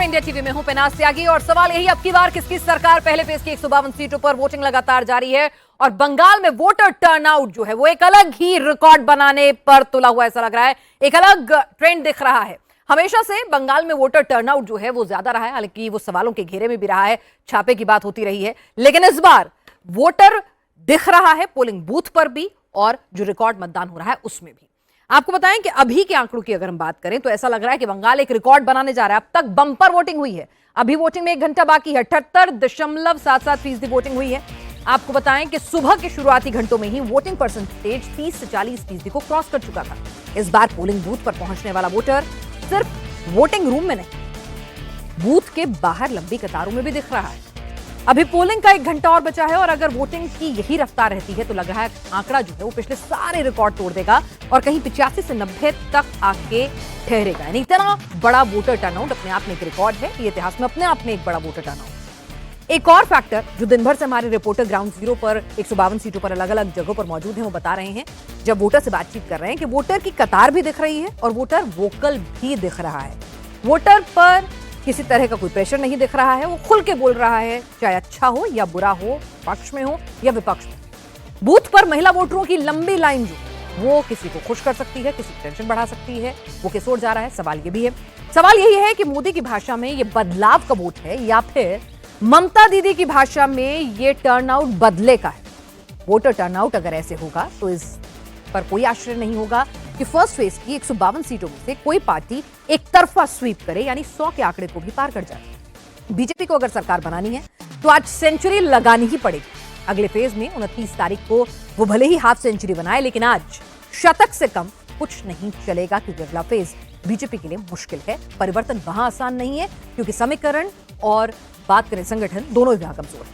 मैं India TV में हूं पेनाज त्यागी और सवाल यही अब की बार किसकी सरकार। पहले फेज की 152 सीटों पर वोटिंग लगातार जारी है और बंगाल में वोटर टर्नआउट जो है वो एक अलग ही रिकॉर्ड बनाने पर तुला हुआ ऐसा लग रहा है। एक अलग ट्रेंड दिख रहा है। हमेशा से बंगाल में वोटर टर्नआउट जो है वो ज्यादा रहा है, हालांकि वो सवालों के घेरे में भी रहा है, छापे की बात होती रही है, लेकिन इस बार वोटर दिख रहा है पोलिंग बूथ पर भी और जो रिकॉर्ड मतदान हो रहा है उसमें भी। आपको बताएं कि अभी के आंकड़ों की अगर हम बात करें तो ऐसा लग रहा है कि बंगाल एक रिकॉर्ड बनाने जा रहा है। अब तक बंपर वोटिंग हुई है, अभी वोटिंग में 1 घंटा बाकी है। 78.77% वोटिंग हुई है। आपको बताएं कि सुबह के शुरुआती घंटों में ही वोटिंग परसेंटेज 30 से 40% को क्रॉस कर चुका था। इस बार पोलिंग बूथ पर पहुंचने वाला वोटर सिर्फ वोटिंग रूम में नहीं, बूथ के बाहर लंबी कतारों में भी दिख रहा है। अभी पोलिंग का 1 घंटा और बचा है और अगर वोटिंग की यही रफ्तार रहती है तो लग रहा है आंकड़ा जो है वो पिछले सारे रिकॉर्ड तोड़ देगा और कहीं 85 से 90 तक आके ठहरेगा। यानी इतना बड़ा वोटर टर्नआउट अपने आप में एक रिकॉर्ड है। ये इतिहास में अपने आप में एक बड़ा वोटर टर्नआउट। एक और फैक्टर जो दिन भर से हमारे रिपोर्टर ग्राउंड जीरो पर 152 सीटों पर अलग अलग जगहों पर मौजूद हैं, वो बता रहे हैं जब वोटर से बातचीत कर रहे हैं कि वोटर की कतार भी दिख रही है और वोटर वोकल भी दिख रहा है। वोटर पर किसी तरह का कोई प्रेशर नहीं दिख रहा है, वो खुल के बोल रहा है, चाहे अच्छा हो या बुरा हो, पक्ष में हो या विपक्ष में। बूथ पर महिला वोटरों की लंबी लाइन जो वो किसी को खुश कर सकती है, किसी की टेंशन बढ़ा सकती है। वो किस ओर जा रहा है, सवाल ये भी है। सवाल यही है कि मोदी की भाषा में ये बदलाव का वोट है या फिर ममता दीदी की भाषा में ये टर्नआउट बदले का है। वोटर टर्नआउट अगर ऐसे होगा तो इस पर कोई आश्चर्य नहीं होगा कि फर्स्ट फेज की 152 सीटों में से कोई पार्टी एक तरफा स्वीप करे, यानी 100 के आंकड़े को भी पार कर जाए। बीजेपी को अगर सरकार बनानी है तो आज सेंचुरी लगानी ही पड़ेगी। अगले फेज में 29 तारीख को वो भले ही हाफ सेंचुरी बनाए, लेकिन आज शतक से कम कुछ नहीं चलेगा, क्योंकि अगला फेज बीजेपी के लिए मुश्किल है। परिवर्तन वहां आसान नहीं है क्योंकि समीकरण और बात करें संगठन, दोनों ही कमजोर है।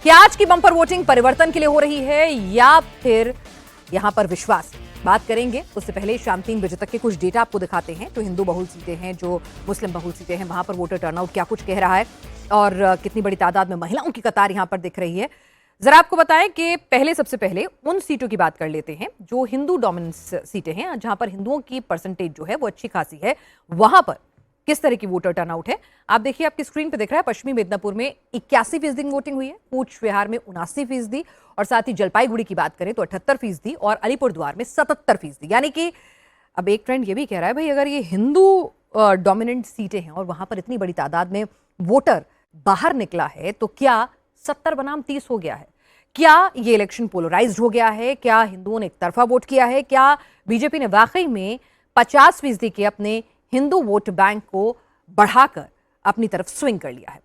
क्या आज की बंपर वोटिंग परिवर्तन के लिए हो रही है या फिर यहां पर विश्वास? बात करेंगे। उससे पहले शाम 3 बजे तक के कुछ डेटा आपको दिखाते हैं। जो हिंदू बहुल सीटें हैं, जो मुस्लिम बहुल सीटें हैं, वहां पर वोटर टर्नआउट क्या कुछ कह रहा है और कितनी बड़ी तादाद में महिलाओं की कतार यहां पर दिख रही है। जरा आपको बताएं कि सबसे पहले उन सीटों की बात कर लेते हैं जो हिंदू डोमिनेंस सीटें हैं, जहां पर हिंदुओं की परसेंटेज जो है वो अच्छी खासी है। वहां पर किस तरह की वोटर टर्नआउट है आप देखिए, आपकी स्क्रीन पे दिख रहा है। पश्चिमी मिदनापुर में 81% वोटिंग हुई है, कूच विहार में 79% और साथ ही जलपाईगुड़ी की बात करें तो 78% और अलीपुरद्वार में 77%। यानी कि अब एक ट्रेंड ये भी कह रहा है भाई, अगर ये हिंदू डोमिनेंट सीटें हैं और वहां पर इतनी बड़ी तादाद में वोटर बाहर निकला है तो क्या 70 बनाम 30 हो गया है? क्या ये इलेक्शन पोलराइज्ड हो गया है? क्या हिंदुओं ने एक तरफा वोट किया है? क्या बीजेपी ने वाकई में 50% के अपने हिंदू वोट बैंक को बढ़ाकर अपनी तरफ स्विंग कर लिया है?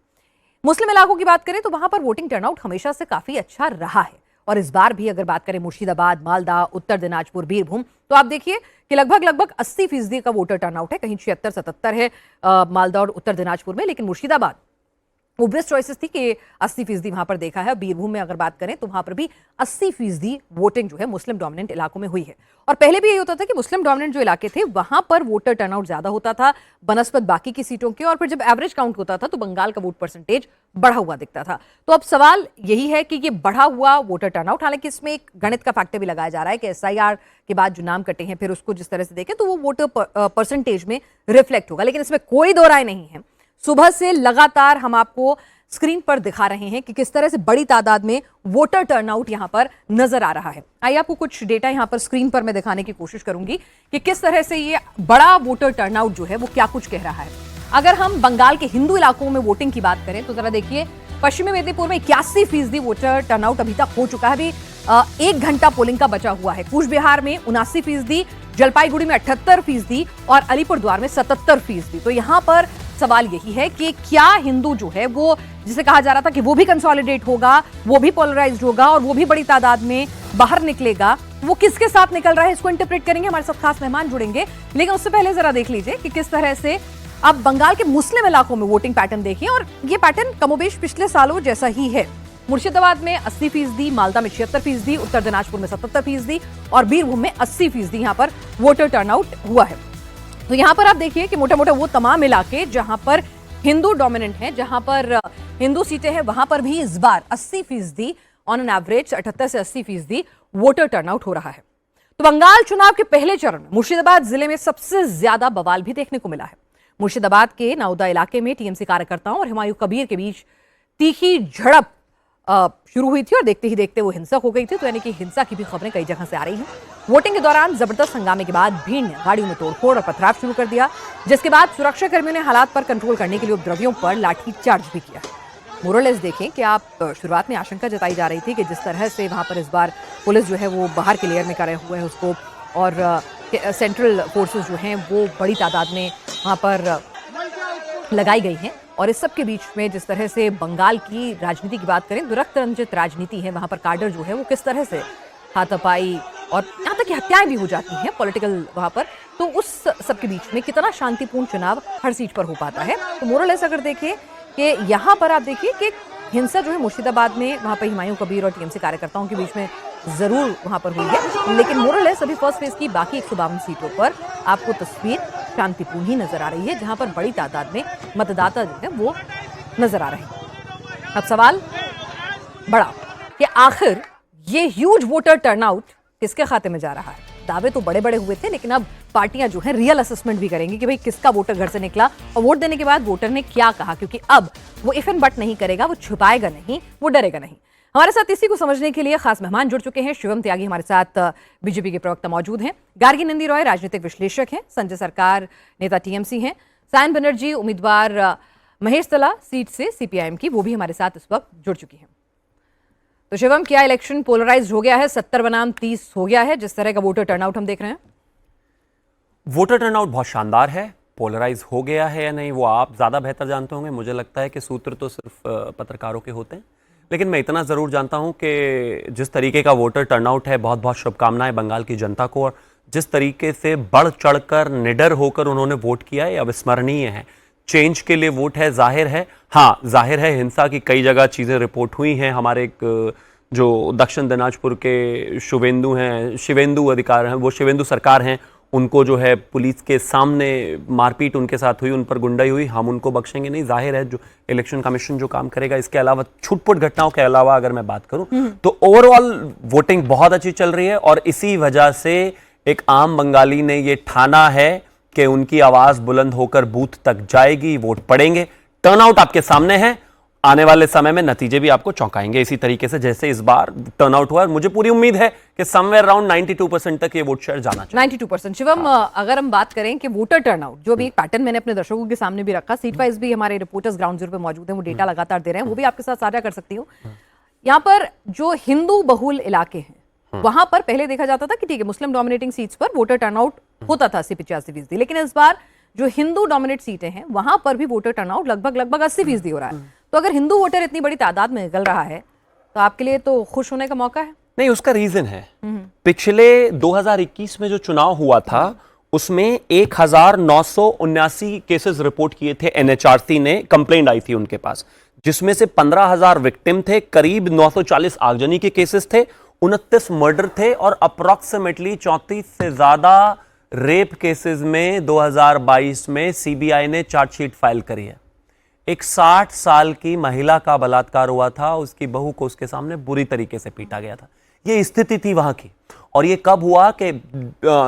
मुस्लिम इलाकों की बात करें तो वहां पर वोटिंग टर्नआउट हमेशा से काफी अच्छा रहा है और इस बार भी अगर बात करें मुर्शिदाबाद, मालदा, उत्तर दिनाजपुर, बीरभूम, तो आप देखिए कि लगभग 80% का वोटर टर्नआउट है। कहीं 76-77 है मालदा और उत्तर दिनाजपुर में, लेकिन मुर्शिदाबाद ओब्वियस चॉइसेस थी कि 80% वहां पर देखा है। बीरभूम में अगर बात करें तो वहां पर भी 80% वोटिंग जो है मुस्लिम डोमिनेंट इलाकों में हुई है। और पहले भी यही होता था कि मुस्लिम डोमिनेंट जो इलाके थे वहां पर वोटर टर्नआउट ज्यादा होता था बनस्पत बाकी की सीटों के, और फिर जब एवरेज काउंट होता था तो बंगाल का वोट परसेंटेज बढ़ा हुआ दिखता था। तो अब सवाल यही है कि ये बढ़ा हुआ वोटर टर्नआउट, हालांकि इसमें एक गणित का फैक्टर भी लगाया जा रहा है कि SIR के बाद जो नाम कटे हैं फिर उसको जिस तरह से देखें तो वो वोटर परसेंटेज में रिफ्लेक्ट होगा, लेकिन इसमें कोई दो राय नहीं है। सुबह से लगातार हम आपको स्क्रीन पर दिखा रहे हैं कि किस तरह से बड़ी तादाद में वोटर टर्नआउट यहां पर नजर आ रहा है। आइए आपको कुछ डेटा यहां पर स्क्रीन पर मैं दिखाने की कोशिश करूंगी कि किस तरह से ये बड़ा वोटर टर्नआउट जो है वो क्या कुछ कह रहा है। अगर हम बंगाल के हिंदू इलाकों में वोटिंग की बात करें तो जरा देखिए, पश्चिमी मेदिनीपुर में 81% वोटर टर्नआउट अभी तक हो चुका है। अभी 1 घंटा पोलिंग का बचा हुआ है। कूच बिहार में 79%, जलपाईगुड़ी में 78% और अलीपुरद्वार में 77%। तो यहां पर सवाल यही है कि क्या हिंदू जो है वो, जिसे कहा जा रहा था कि वो भी कंसोलिडेट होगा, वो भी पोलराइज्ड होगा और वो भी बड़ी तादाद में बाहर निकलेगा, वो किसके साथ निकल रहा है इसको इंटरप्रेट करेंगे। हमारे साथ खास मेहमान जुड़ेंगे, लेकिन उससे पहले जरा देख लीजिए कि किस तरह से अब बंगाल के मुस्लिम इलाकों में वोटिंग पैटर्न देखिए, और ये पैटर्न कमोबेश पिछले सालों जैसा ही है। मुर्शिदाबाद में 80%, मालदा में 76%, उत्तर दिनाजपुर में 77% और बीरभूम में 80% यहां पर वोटर टर्नआउट हुआ है। तो यहां पर आप देखिए कि मोटा मोटा वो तमाम इलाके जहां पर हिंदू डोमिनेंट हैं, जहां पर हिंदू सीटें हैं, वहां पर भी इस बार 80% ऑन एन एवरेज 78 से 80% वोटर टर्नआउट हो रहा है। तो बंगाल चुनाव के पहले चरण में मुर्शिदाबाद जिले में सबसे ज्यादा बवाल भी देखने को मिला है। मुर्शिदाबाद के नाउदा इलाके में टीएमसी कार्यकर्ताओं और हुमायूं कबीर के बीच तीखी झड़प शुरू हुई थी और देखते ही देखते वो हिंसक हो गई थी। तो यानी कि हिंसा की भी खबरें कई जगह से आ रही हैं। वोटिंग के दौरान जबरदस्त हंगामे के बाद भीड़ ने गाड़ियों में तोड़फोड़ और पथराव शुरू कर दिया, जिसके बाद सुरक्षा कर्मियों ने हालात पर कंट्रोल करने के लिए उपद्रवियों पर लाठी चार्ज भी किया। मोरलेस देखें कि आप शुरुआत में आशंका जताई जा रही थी कि जिस तरह से वहां पर इस बार पुलिस जो है वो बाहर क्लियर में करे हुए है उसको, और सेंट्रल फोर्सेस जो हैं वो बड़ी तादाद में वहां पर लगाई गई हैं। और इस सब के बीच में जिस तरह से बंगाल की राजनीति की बात करें, रक्त रंजित राजनीति है, वहां पर काडर जो है वो किस तरह से हाथापाई और यहाँ तक कि हत्याएं भी हो जाती हैं पॉलिटिकल वहां पर, तो उस सब के बीच में कितना शांतिपूर्ण चुनाव हर सीट पर हो पाता है। तो मोरलेस अगर देखें कि यहाँ पर आप देखिए कि हिंसा जो है मुर्शिदाबाद में वहां पर हुमायूं कबीर और टीएमसी कार्यकर्ताओं के बीच में जरूर वहां पर हुई है, लेकिन मोरलेस अभी फर्स्ट फेज की बाकी 152 सीटों पर आपको तस्वीर शांतिपूर्ण ही नजर आ रही है, जहां पर बड़ी तादाद में मतदाता जो है वो नजर आ रहे हैं। अब सवाल बड़ा कि आखिर ये ह्यूज वोटर टर्नआउट किसके खाते में जा रहा है। दावे तो बड़े बड़े हुए थे, लेकिन अब पार्टियां जो है रियल असेसमेंट भी करेंगी कि भाई किसका वोटर घर से निकला और वोट देने के बाद वोटर ने क्या कहा, क्योंकि अब वो इफ एंड बट नहीं करेगा, वो छुपाएगा नहीं, वो डरेगा नहीं। हमारे साथ इसी को समझने के लिए खास मेहमान जुड़ चुके हैं। शिवम त्यागी हमारे साथ बीजेपी के प्रवक्ता मौजूद हैं, गार्गी नंदी रॉय राजनीतिक विश्लेषक हैं, संजय सरकार नेता टीएमसी हैं, सायन बनर्जी उम्मीदवार महेशतला सीट से सीपीआईएम की, वो भी हमारे साथ इस वक्त जुड़ चुकी हैं। तो शिवम, क्या इलेक्शन पोलराइज्ड हो गया है? 70 बनाम 30 हो गया है जिस तरह का वोटर टर्नआउट हम देख रहे हैं? वोटर टर्नआउट बहुत शानदार है। पोलराइज हो गया है या नहीं वो आप ज्यादा बेहतर जानते होंगे। मुझे लगता है कि सूत्र तो सिर्फ पत्रकारों के होते हैं, लेकिन मैं इतना जरूर जानता हूं कि जिस तरीके का वोटर टर्नआउट है, बहुत बहुत शुभकामनाएं बंगाल की जनता को, और जिस तरीके से बढ़ चढ़कर निडर होकर उन्होंने वोट किया है अविस्मरणीय है। चेंज के लिए वोट है, जाहिर है। हाँ, जाहिर है हिंसा की कई जगह चीजें रिपोर्ट हुई हैं। हमारे जो दक्षिण दिनाजपुर के शिवेंदु अधिकार हैं, वो शिवेंदु सरकार हैं, उनको जो है पुलिस के सामने मारपीट उनके साथ हुई, उन पर गुंडाई हुई। हम उनको बख्शेंगे नहीं। जाहिर है जो इलेक्शन कमीशन जो काम करेगा। इसके अलावा छुटपुट घटनाओं के अलावा अगर मैं बात करूं तो ओवरऑल वोटिंग बहुत अच्छी चल रही है, और इसी वजह से एक आम बंगाली ने ये ठाना है कि उनकी आवाज बुलंद होकर बूथ तक जाएगी, वोट पड़ेंगे। टर्नआउट आपके सामने है, आने वाले समय में नतीजे भी आपको चौंकाएंगे इसी तरीके से जैसे इस बार टर्नआउट हुआ। मुझे पूरी उम्मीद है कि समवेयर अराउंड 92% तक ये वोट शेयर जाना चाहिए। 92%। शिवम, अगर हम बात करें कि वोटर टर्नआउट, जो भी एक पैटर्न मैंने अपने दर्शकों के सामने भी रखा, सीट वाइज भी हमारे रिपोर्टर्स ग्राउंड जीरो पे मौजूद हैं, वो डेटा लगातार दे रहे हैं, वो भी आपके साथ साझा कर सकती हूँ। यहाँ पर जो हिंदू बहुल इलाके हैं वहां पर पहले देखा जाता था कि ठीक है मुस्लिम डोमिनेटिंग सीट्स पर वोटर टर्नआउट होता था 80-85%, लेकिन इस बार जो हिंदू डोमिनेट सीटें हैं वहां पर भी वोटर टर्नआउट लगभग 80% हो रहा है। तो अगर हिंदू वोटर इतनी बड़ी तादाद में निकल रहा है तो आपके लिए तो खुश होने का मौका है। नहीं, उसका रीजन है पिछले 2021 में जो चुनाव हुआ था उसमें 1979 केसेस रिपोर्ट किए थे। एनएचआरसी ने कंप्लेंट आई थी उनके पास, जिसमें से 15,000 विक्टिम थे, करीब 940 आगजनी के केसेस थे, 29 मर्डर थे, और अप्रॉक्सीमेटली 34 से ज्यादा रेप केसेस में 2022 में सीबीआई ने चार्जशीट फाइल करी है। एक 60 साल की महिला का बलात्कार हुआ था, उसकी बहू को उसके सामने बुरी तरीके से पीटा गया था। ये स्थिति थी वहां की। और ये कब हुआ कि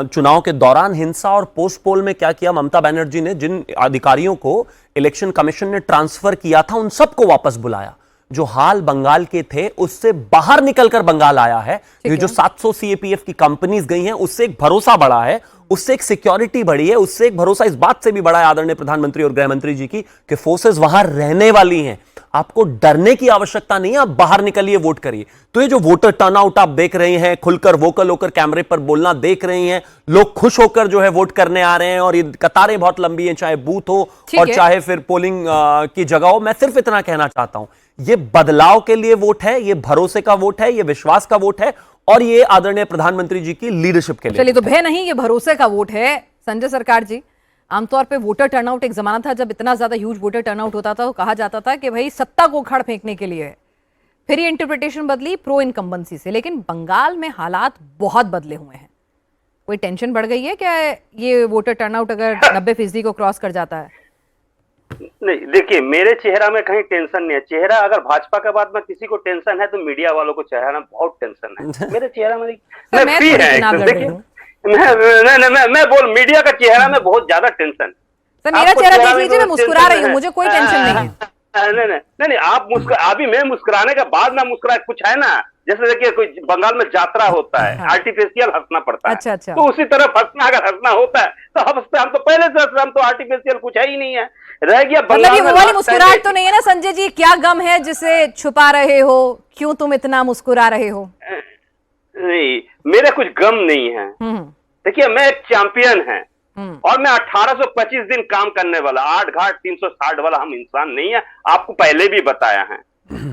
चुनाव के दौरान हिंसा और पोस्ट पोल में क्या किया ममता बनर्जी ने, जिन अधिकारियों को इलेक्शन कमीशन ने ट्रांसफर किया था उन सबको वापस बुलाया। जो हाल बंगाल के थे उससे बाहर निकलकर बंगाल आया है। ये जो 700 सीएपीएफ की कंपनीज गई हैं उससे एक भरोसा बढ़ा है, उससे एक सिक्योरिटी बढ़ी है, उससे एक भरोसा इस बात से भी बड़ा है आदरणीय प्रधानमंत्री और गृह मंत्री जी की कि फोर्सेस वहां रहने वाली हैं। आपको डरने की आवश्यकता नहीं है, आप बाहर निकलिए, वोट करिए। तो ये जो वोटर टर्नआउट आप देख रहे हैं, खुलकर वोकल होकर कैमरे पर बोलना देख रहे हैं, लोग खुश होकर जो है वोट करने आ रहे हैं, और ये कतारें बहुत लंबी हैं, चाहे बूथ हो और चाहे फिर पोलिंग की जगह हो। मैं सिर्फ इतना कहना चाहता हूं, ये बदलाव के लिए वोट है, ये भरोसे का वोट है, ये विश्वास का वोट है, और ये आदरणीय प्रधानमंत्री जी की लीडरशिप के लिए। चलिए, तो भय नहीं, ये भरोसे का वोट है। संजय सरकार जी, आमतौर पे वोटर टर्नआउट एक जमाना था जब इतना ज्यादा ह्यूज वोटर टर्नआउट होता था तो कहा जाता था कि भाई सत्ता को उखाड़ फेंकने के लिए है। फिर ये इंटरप्रिटेशन बदली प्रो इनकम्बेंसी से, लेकिन बंगाल में हालात बहुत बदले हुए हैं। कोई टेंशन बढ़ गई है क्या ये वोटर टर्नआउट अगर 90% को क्रॉस कर जाता है? नहीं, देखिए, मेरे चेहरा में कहीं टेंशन नहीं है। चेहरा अगर भाजपा के बाद में किसी को टेंशन है तो मीडिया वालों को चेहरा में बहुत टेंशन है। मेरे चेहरा में मैं फ्री है, देखिए मैं बोल मीडिया का चेहरा में बहुत ज्यादा टेंशन। सर मेरा चेहरा देख लीजिए, मैं मुस्कुरा रही हूँ, मुझे कोई टेंशन नहीं है। नहीं, आप अभी मैं मुस्कुराने के बाद ना मुस्कुरा, कुछ है ना, जैसे देखिए कोई बंगाल में यात्रा होता है, आर्टिफिशियल हंसना पड़ता है। अच्छा। तो उसी तरह हंसना, अगर हंसना होता है तो हंसते, हम तो पहले से हम तो आर्टिफिशियल कुछ है ही नहीं है, रह गया मतलब बंगाल ये में। वो वाली मुस्कुराहट तो नहीं है ना संजय जी? क्या गम है जिसे छुपा रहे हो, क्यों तुम इतना मुस्कुरा रहे हो? नहीं, मेरे कुछ गम नहीं है। देखिए मैं एक चैंपियन है और मैं 1825 दिन काम करने वाला, 8 घाट 360 वाला हम इंसान नहीं है, आपको पहले भी बताया है,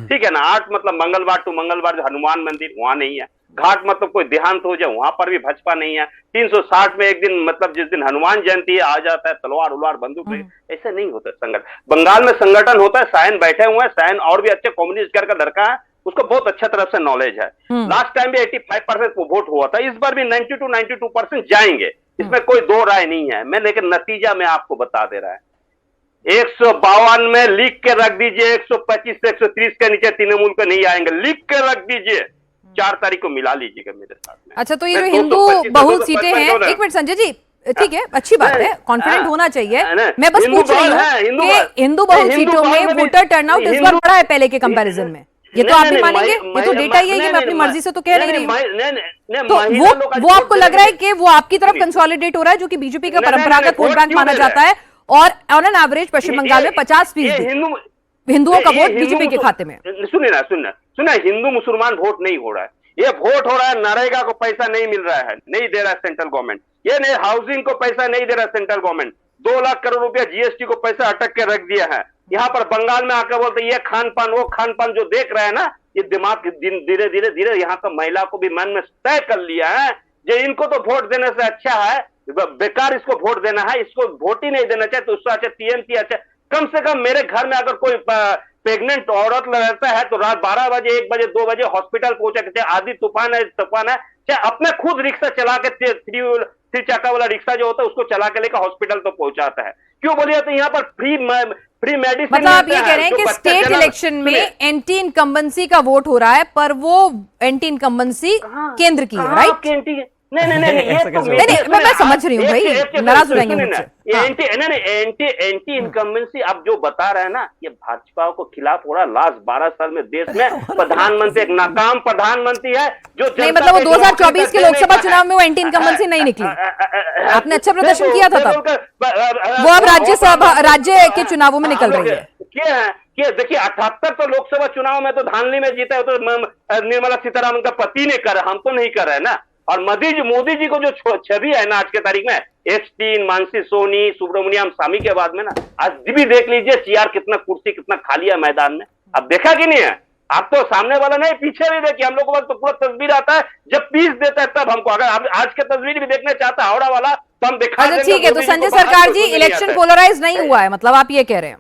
ठीक है ना। 8 मतलब मंगलवार टू मंगलवार जो हनुमान मंदिर, वहां नहीं है। घाट मतलब कोई देहांत हो जाए, वहां पर भी भाजपा नहीं है। 360 में एक दिन, मतलब जिस दिन हनुमान जयंती आ जाता है, तलवार उलवार बंदूक, ऐसा नहीं होता संगठन। बंगाल में संगठन होता है, सायन बैठे हुए हैं, सायन और भी अच्छे कम्युनिस्ट का लड़का है, उसको बहुत अच्छा तरफ से नॉलेज है। लास्ट टाइम भी 85% वोट हुआ था, इस बार भी 90 to 92% जाएंगे, इसमें कोई दो राय नहीं है। मैं लेकिन नतीजा में आपको बता दे रहा है, 152 में लिख के रख दीजिए, 125 से 130 के नीचे तृणमूल को नहीं आएंगे, लिख के रख दीजिए। 4 तारीख को मिला लीजिएगा मेरे साथ में। अच्छा, तो ये जो हिंदू बहुल सीटें हैं, एक मिनट संजय जी, ठीक है, अच्छी बात है, कॉन्फिडेंट होना चाहिए। मैं बस पूछ रही हूँ कि हिंदू बहुल सीटों में वोटर टर्नआउट इस बार बढ़ा है पहले के कंपैरिजन में, ये तो आप भी मानेंगे, ये तो डेटा ही है, ये मैं अपनी मर्जी से तो कह नहीं रही हूँ। तो वो आपको लग रहा है कि वो आपकी तरफ कंसोलिडेट हो रहा है, जो कि बीजेपी का परंपरागत वोट बैंक माना जाता है, और ऑन एन एवरेज पश्चिम बंगाल में 50% हिंदुओं का वोट बीजेपी के खाते में। सुनिए, हिंदू मुसलमान वोट नहीं हो रहा है, ये वोट हो रहा है नरेगा को पैसा नहीं मिल रहा है, नहीं दे रहा है सेंट्रल गवर्नमेंट, ये नहीं हाउसिंग को पैसा नहीं दे रहा है सेंट्रल गवर्नमेंट, 2 लाख करोड़ रुपया जीएसटी को पैसा अटक के रख दिया है। यहाँ पर बंगाल में आकर बोलते ये खान पान वो खान पान जो देख रहे हैं ना, ये दिमाग धीरे धीरे धीरे यहाँ का महिला को भी मन में तय कर लिया है, जो इनको तो वोट देने से अच्छा है, बेकार इसको वोट देना है, इसको वोट ही नहीं देना चाहिए, तो उससे अच्छा टीएमसी अच्छा। कम से कम मेरे घर में अगर कोई प्रेग्नेंट औरत रहता है तो रात 12 बजे 1 बजे 2 बजे हॉस्पिटल पहुंचा के, चाहे आधी तूफान है चाहे अपने खुद रिक्शा चला के, 3 चक्का वाला रिक्शा जो होता है उसको चला के लेकर हॉस्पिटल तो पहुंचाता है। क्यों बोलिए तो यहाँ पर फ्री मेडिसिन। मतलब आप ये कह रहे हैं कि स्टेट इलेक्शन में एंटी इनकम्बेंसी का वोट हो रहा है, पर वो एंटी इनकम्बेंसी केंद्र की है, राइट? नहीं, मैं समझ रही हूँ भाई, नाराज हो जाएंगे मुझसे। एंटी इनकम्बेंसी आप जो बता रहे हैं ना, ये भाजपा को खिलाफ हो रहा है। लास्ट 12 साल में देश में प्रधानमंत्री एक नाकाम प्रधानमंत्री है, जो नहीं, मतलब वो 2024 के लोकसभा चुनाव में वो एंटी इनकम्बेंसी नहीं निकली, आपने अच्छा प्रदर्शन किया था तब, वो अब राज्य के चुनावों में निकल रही है। क्या देखिए, 78 तो लोकसभा चुनाव में तो धानली में जीता है, तो निर्मला सीतारामन का पति ने करा, हम तो नहीं कर रहे ना। और मोदी जी को जो छवि है ना आज के तारीख में, एस्टीन, मानसी सोनी, सुब्रमण्यम स्वामी के बाद में ना, आज भी देख लीजिए CR कितना कुर्सी कितना खाली है मैदान में। अब देखा कि नहीं है? आप तो सामने वाला नहीं, पीछे भी देखिए, हम लोग को तो पूरा तस्वीर आता है, जब पीस देता है तब हमको। अगर आप आज के तस्वीर भी देखना चाहता है हावड़ा वाला, तो हम दिखा देंगे। ठीक है, तो संजय सरकार जी, इलेक्शन पोलराइज नहीं हुआ है, मतलब आप ये कह रहे हैं?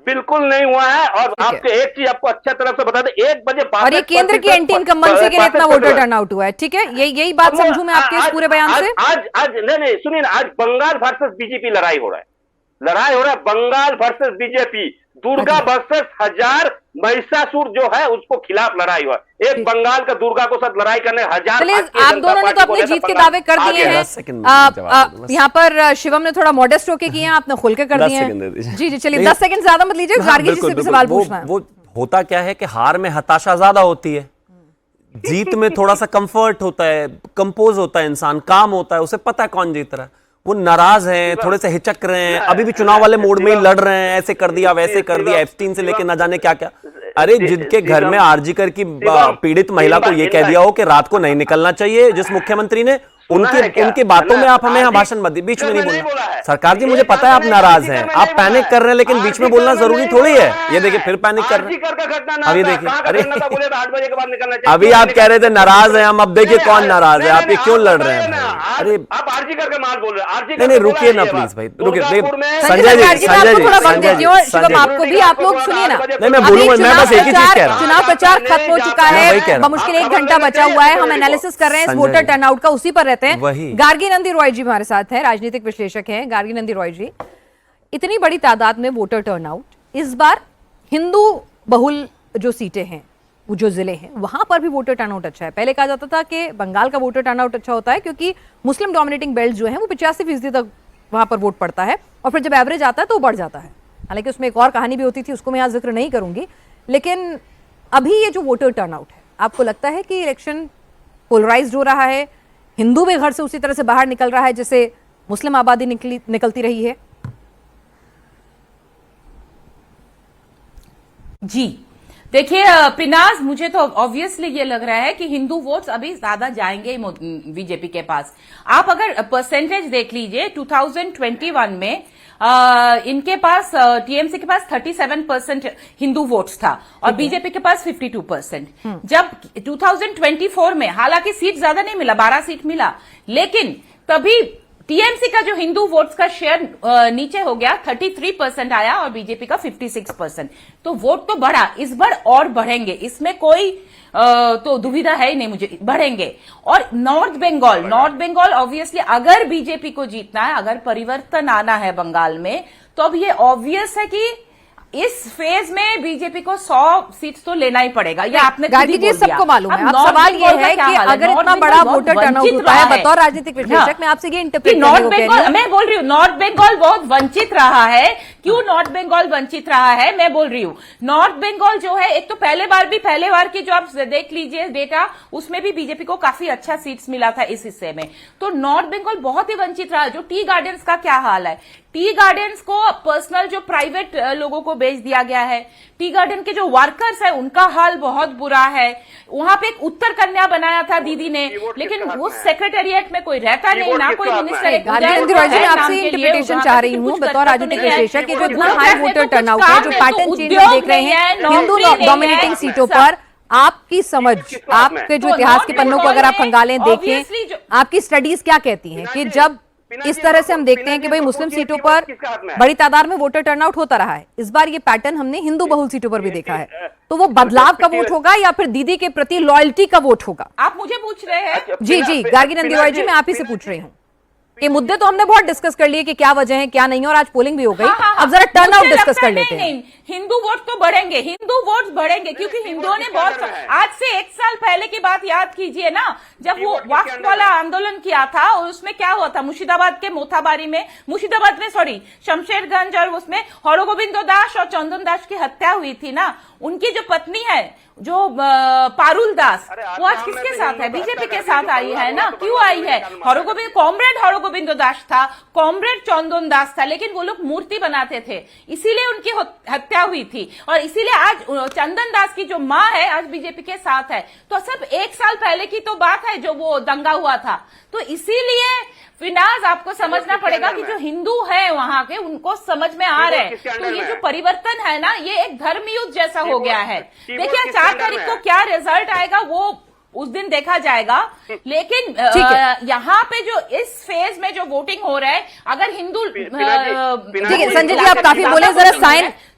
बिल्कुल नहीं हुआ है। और आपको एक चीज आपको अच्छा तरफ से बता दें, 1 बजे और ये केंद्र की एंटी इनकम्बेंसी के लिए इतना वोटर टर्नआउट हुआ है, ठीक है, यही बात समझूं मैं आपके इस पूरे बयान से। आज नहीं सुनिए ना, आज बंगाल वर्सेस बीजेपी लड़ाई हो रहा है, Bengal versus BJP, Durga versus हजार महिषासुर जो है उसको खिलाफ लड़ाई हुआ। एक बंगाल का दुर्गा को साथ लड़ाई करने 1000। चलिए, आप दोनों ने तो अपनी जीत के दावे कर दिए हैं, यहाँ पर शिवम ने थोड़ा मॉडेस्ट होके किए हैं, आपने खुल के कर दिए हैं। जी, चलिए 10 सेकंड ज्यादा मत लीजिए, गार्गी जी से भी सवाल पूछना है। वो होता क्या है कि हार में हताशा ज्यादा होती है, जीत में थोड़ा सा कंफर्ट होता है, कंपोज होता है इंसान, काम होता है, उसे पता है कौन जीत रहा है। वो नाराज हैं, थोड़े से हिचक रहे हैं, अभी भी चुनाव वाले मोड में ही लड़ रहे हैं, ऐसे कर दिया वैसे कर दिया, एप्स्टीन से लेके ना जाने क्या क्या। अरे जिनके घर में आरजीकर की पीड़ित महिला को ये कह दिया हो कि रात को नहीं निकलना चाहिए, जिस मुख्यमंत्री ने, उनकी बातों में आप हमें यहाँ भाषण मत दीजिए, बीच में नहीं बोलना। सरकार जी, मुझे पता है आप नाराज हैं, आप पैनिक कर रहे हैं, लेकिन बीच में बोलना जरूरी थोड़ी है। ये देखिए फिर पैनिक कर रहे हैं, अभी देखिए, अरे अभी आप कह रहे थे नाराज हैं हम, अब देखिए कौन नाराज है, आप ये क्यों लड़ रहे हैं? अरे आप आरजी करके माल बोल रहे हैं, नहीं रुकिए ना प्लीज भाई, रुकिए। संजय जी, आपको भी, आप लोग सुनिए ना। नहीं, मैं बोलूंगा, मैं बस एक ही चीज कह रहा हूँ, चुनाव प्रचार खत्म हो चुका है, बमुश्किल 1 घंटा बचा हुआ है, हम एनालिसिस कर रहे हैं इस वोटर टर्नआउट का, उसी पर रहते हैं। गार्गी नंदी रॉय जी हमारे साथ हैं, राजनीतिक विश्लेषक हैं। गार्गी नंदी रॉय जी, इतनी बड़ी तादाद में वोटर टर्नआउट, इस बार हिंदू बहुल जो सीटें हैं, वो जो जिले हैं, वहां पर भी वोटर टर्नआउट अच्छा है। पहले कहा जाता था कि बंगाल का वोटर टर्नआउट अच्छा होता है क्योंकि मुस्लिम डोमिनेटिंग बेल्ट जो है वो 85% तक वहां पर वोट पड़ता है और फिर जब एवरेज आता है तो वो बढ़ जाता है। हालांकि उसमें एक और कहानी भी होती थी, उसको मैं यहाँ जिक्र नहीं करूंगी। लेकिन अभी ये जो वोटर टर्नआउट है, आपको लगता है कि इलेक्शन पोलराइज्ड हो रहा है, हिंदू भी घर से उसी तरह से बाहर निकल रहा है जैसे मुस्लिम आबादी निकलती रही है? जी देखिए पिनाज, मुझे तो ऑब्वियसली ये लग रहा है कि हिंदू वोट्स अभी ज्यादा जाएंगे बीजेपी के पास। आप अगर परसेंटेज देख लीजिए 2021 में इनके पास टीएमसी के पास 37% हिंदू वोट्स था और बीजेपी के पास 52%। जब 2024 में हालांकि सीट ज्यादा नहीं मिला, 12 सीट मिला, लेकिन तभी टीएमसी का जो हिंदू वोट्स का शेयर नीचे हो गया, 33% आया और बीजेपी का 56%। तो वोट तो बढ़ा, इस बार और बढ़ेंगे, इसमें कोई तो दुविधा है ही नहीं, मुझे बढ़ेंगे। और नॉर्थ बंगाल ऑब्वियसली अगर बीजेपी को जीतना है, अगर परिवर्तन आना है बंगाल में, तो अब ये ऑब्वियस है कि इस फेज में बीजेपी को 100 सीट तो लेना ही पड़ेगा। ये आपने गार्गी जी सबको मालूम है। अब सवाल ये है कि अगर इतना बड़ा वोटर टर्नआउट होता है, बतौर राजनीतिक विश्लेषक मैं आपसे ये इंटरप्रेट नॉर्थ बंगाल, मैं बोल रही हूँ नॉर्थ बंगाल बहुत वंचित रहा है। क्यों नॉर्थ बंगाल वंचित रहा है, मैं बोल रही हूँ नॉर्थ बंगाल जो है, एक तो पहले बार की जो आप देख लीजिए डेटा, उसमें भी बीजेपी को काफी अच्छा सीट्स मिला था इस हिस्से में। तो नॉर्थ बंगाल बहुत ही वंचित रहा। जो टी गार्डन्स का क्या हाल है, टी गार्डन्स को पर्सनल जो प्राइवेट लोगों को बेच दिया गया है। टी गार्डन के जो वर्कर्स है उनका हाल बहुत बुरा है। वहां पे एक उत्तर कन्या बनाया था दीदी ने, लेकिन वो सेक्रेटेरिएट में कोई रहता नहीं, ना कोई मिनिस्टर। मैं आपसे इंटरप्रिटेशन चाह रही हूँ बतौर राजनीतिक विश्लेषक कि जो इतना हाई वोटर टर्नआउट है, जो पैटर्न चेंज देख रहे हैं हिंदू डोमिनेटिंग सीटों पर, आपकी समझ, आपके जो इतिहास के पन्नों को अगर आप खंगालें देखें, आपकी स्टडीज क्या कहती हैं कि जब इस तरह से हम देखते हैं कि भाई मुस्लिम सीटों पर बड़ी तादाद में वोटर टर्नआउट होता रहा है, इस बार ये पैटर्न हमने हिंदू बहुल सीटों पर भी देखा है, तो वो बदलाव का वोट होगा या फिर दीदी के प्रति लॉयल्टी का वोट होगा? आप मुझे पूछ रहे हैं? जी गार्गी नंदी रॉय जी, मैं आप ही से पूछ रही हूँ। ये मुद्दे तो हमने बहुत डिस्कस कर लिए कि क्या वजह है क्या नहीं, और आज पोलिंग भी हो गई। अब जरा टर्नआउट डिस्कस कर लेते हैं। हिंदू वोट तो बढ़ेंगे, हिंदू वोट बढ़ेंगे, क्योंकि हिंदुओं ने बहुत, आज से 1 साल पहले की बात याद कीजिए ना, जब वो वक्फ वाला आंदोलन किया था और उसमें क्या हुआ था, मुर्शिदाबाद के मोथाबारी में, शमशेरगंज, और उसमें हरगोविंद दास और चंदन दास की हत्या हुई थी ना। उनकी जो पत्नी है, जो पारुल दास, वो आज किसके साथ है? बीजेपी के साथ आई है ना। क्यों आई है? कॉमरेड हरगोविंद दास था, कॉमरेड चंदन दास था, लेकिन वो लोग मूर्ति बनाते थे, इसीलिए उनकी हत्या हुई थी। और इसीलिए आज चंदन दास की जो माँ है आज बीजेपी के साथ है। तो सब 1 साल पहले की तो बात है जो वो दंगा हुआ था। तो इसीलिए फिनाज आपको समझना पड़ेगा कि जो हिंदू है वहां के, उनको समझ में आ रहा है। तो ये जो परिवर्तन है ना, ये एक धर्म युद्ध जैसा हो गया है। देखिए 4 तारीख को क्या रिजल्ट आएगा वो उस दिन देखा जाएगा। लेकिन यहाँ पे जो इस फेज में जो वोटिंग हो रहा है, अगर हिंदू, ठीक है संजय जी आप काफी बोले, जरा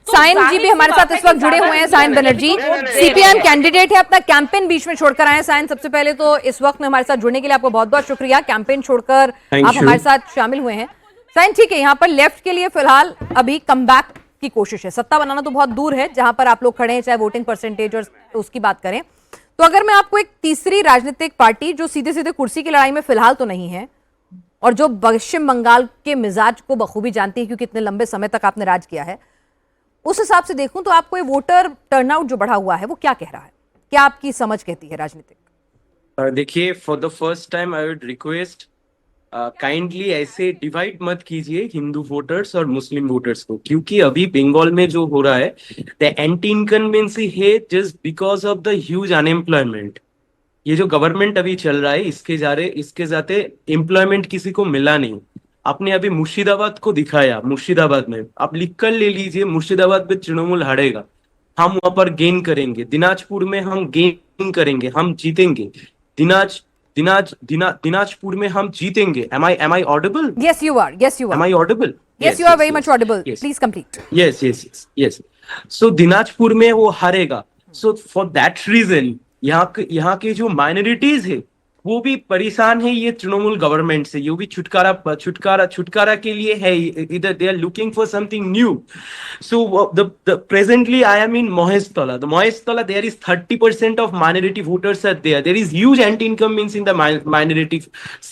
साइन जी भी हमारे साथ इस वक्त जुड़े हुए हैं। साइन बनर्जी सीपीएम कैंडिडेट है, अपना कैंपेन बीच में छोड़कर आए। साइन, सबसे पहले तो इस वक्त में हमारे साथ जुड़ने के लिए आपको बहुत बहुत शुक्रिया, कैंपेन छोड़कर आप हमारे साथ शामिल हुए हैं। साइन ठीक है, यहाँ पर लेफ्ट के लिए फिलहाल अभी कमबैक की कोशिश है, सत्ता बनाना तो बहुत दूर है जहां पर आप लोग खड़े हैं, चाहे वोटिंग परसेंटेज और उसकी बात करें तो। अगर मैं आपको एक तीसरी राजनीतिक पार्टी जो सीधे सीधे कुर्सी की लड़ाई में फिलहाल तो नहीं है और जो पश्चिम बंगाल के मिजाज को बखूबी जानती है क्योंकि इतने लंबे समय तक आपने राज किया है, उस हिसाब से देखूं तो आपको ये वोटर टर्नआउट जो बढ़ा हुआ है वो क्या कह रहा है, क्या आपकी समझ कहती है राजनीतिक? देखिए, for the first time I would request kindly ऐसे डिवाइड मत कीजिए हिंदू वोटर्स और मुस्लिम वोटर्स को, क्योंकि अभी बंगाल में जो हो रहा है द एंटी इनकम्बेंसी है just because of the huge unemployment. ये जो गवर्नमेंट अभी चल रहा है इसके जाते एम्प्लॉयमेंट किसी को मिला नहीं। आपने अभी मुर्शिदाबाद को दिखाया, मुर्शिदाबाद में आप लिख कर ले लीजिए, मुर्शिदाबाद में तृणमूल हारेगा, हम वहां पर गेन करेंगे। दिनाजपुर में हम गेन करेंगे, हम जीतेंगे। दिनाजपुर में हम जीतेंगे। Am I audible? Yes, you are. Yes, you are. Am I audible? Yes, you are very much audible. Please complete. Yes. So Dinajpur में वो हारेगा। So for that reason, यहाँ के जो माइनॉरिटीज है वो भी परेशान है ये तृणमूल गवर्नमेंट से, ये भी छुटकारा के लिए है, इधर they are looking for something new. So presently I am in Mahestala. The Mahestala, there is 30% of minority voters are there. There is huge anti-incumbents in the minority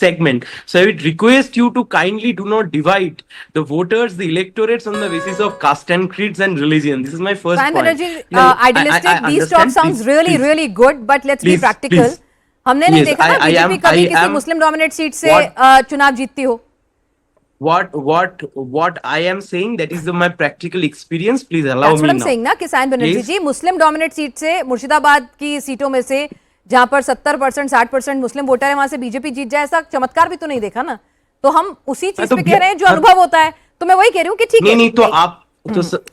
segment. So I would request you to kindly do not divide the voters, the electorates on the basis of caste and creeds and religion. This is my first Sayan point. Banerjee, Now, idealistic, I these understand. talks sounds Please, really, please. really good, but let's be Please, practical. please. हमने नहीं Yes, देखा ना I BJP am- कभी I किसी am- Muslim dominate seat से What- चुनाव जीतती हो. What I am saying, that is my practical experience. Please allow That's me what I'm now. saying ना कि सायन बनर्जी Please. जी मुस्लिम डोमिनेट सीट से मुर्शिदाबाद की सीटों में से जहां पर 70% 60% मुस्लिम वोटर है वहां से बीजेपी जीत जाए, ऐसा चमत्कार भी तो नहीं देखा ना. तो हम उसी चीज तो पे कह रहे हैं जो हाँ। अनुभव होता है. तो मैं वही कह रही हूँ कि ठीक है. नहीं तो आप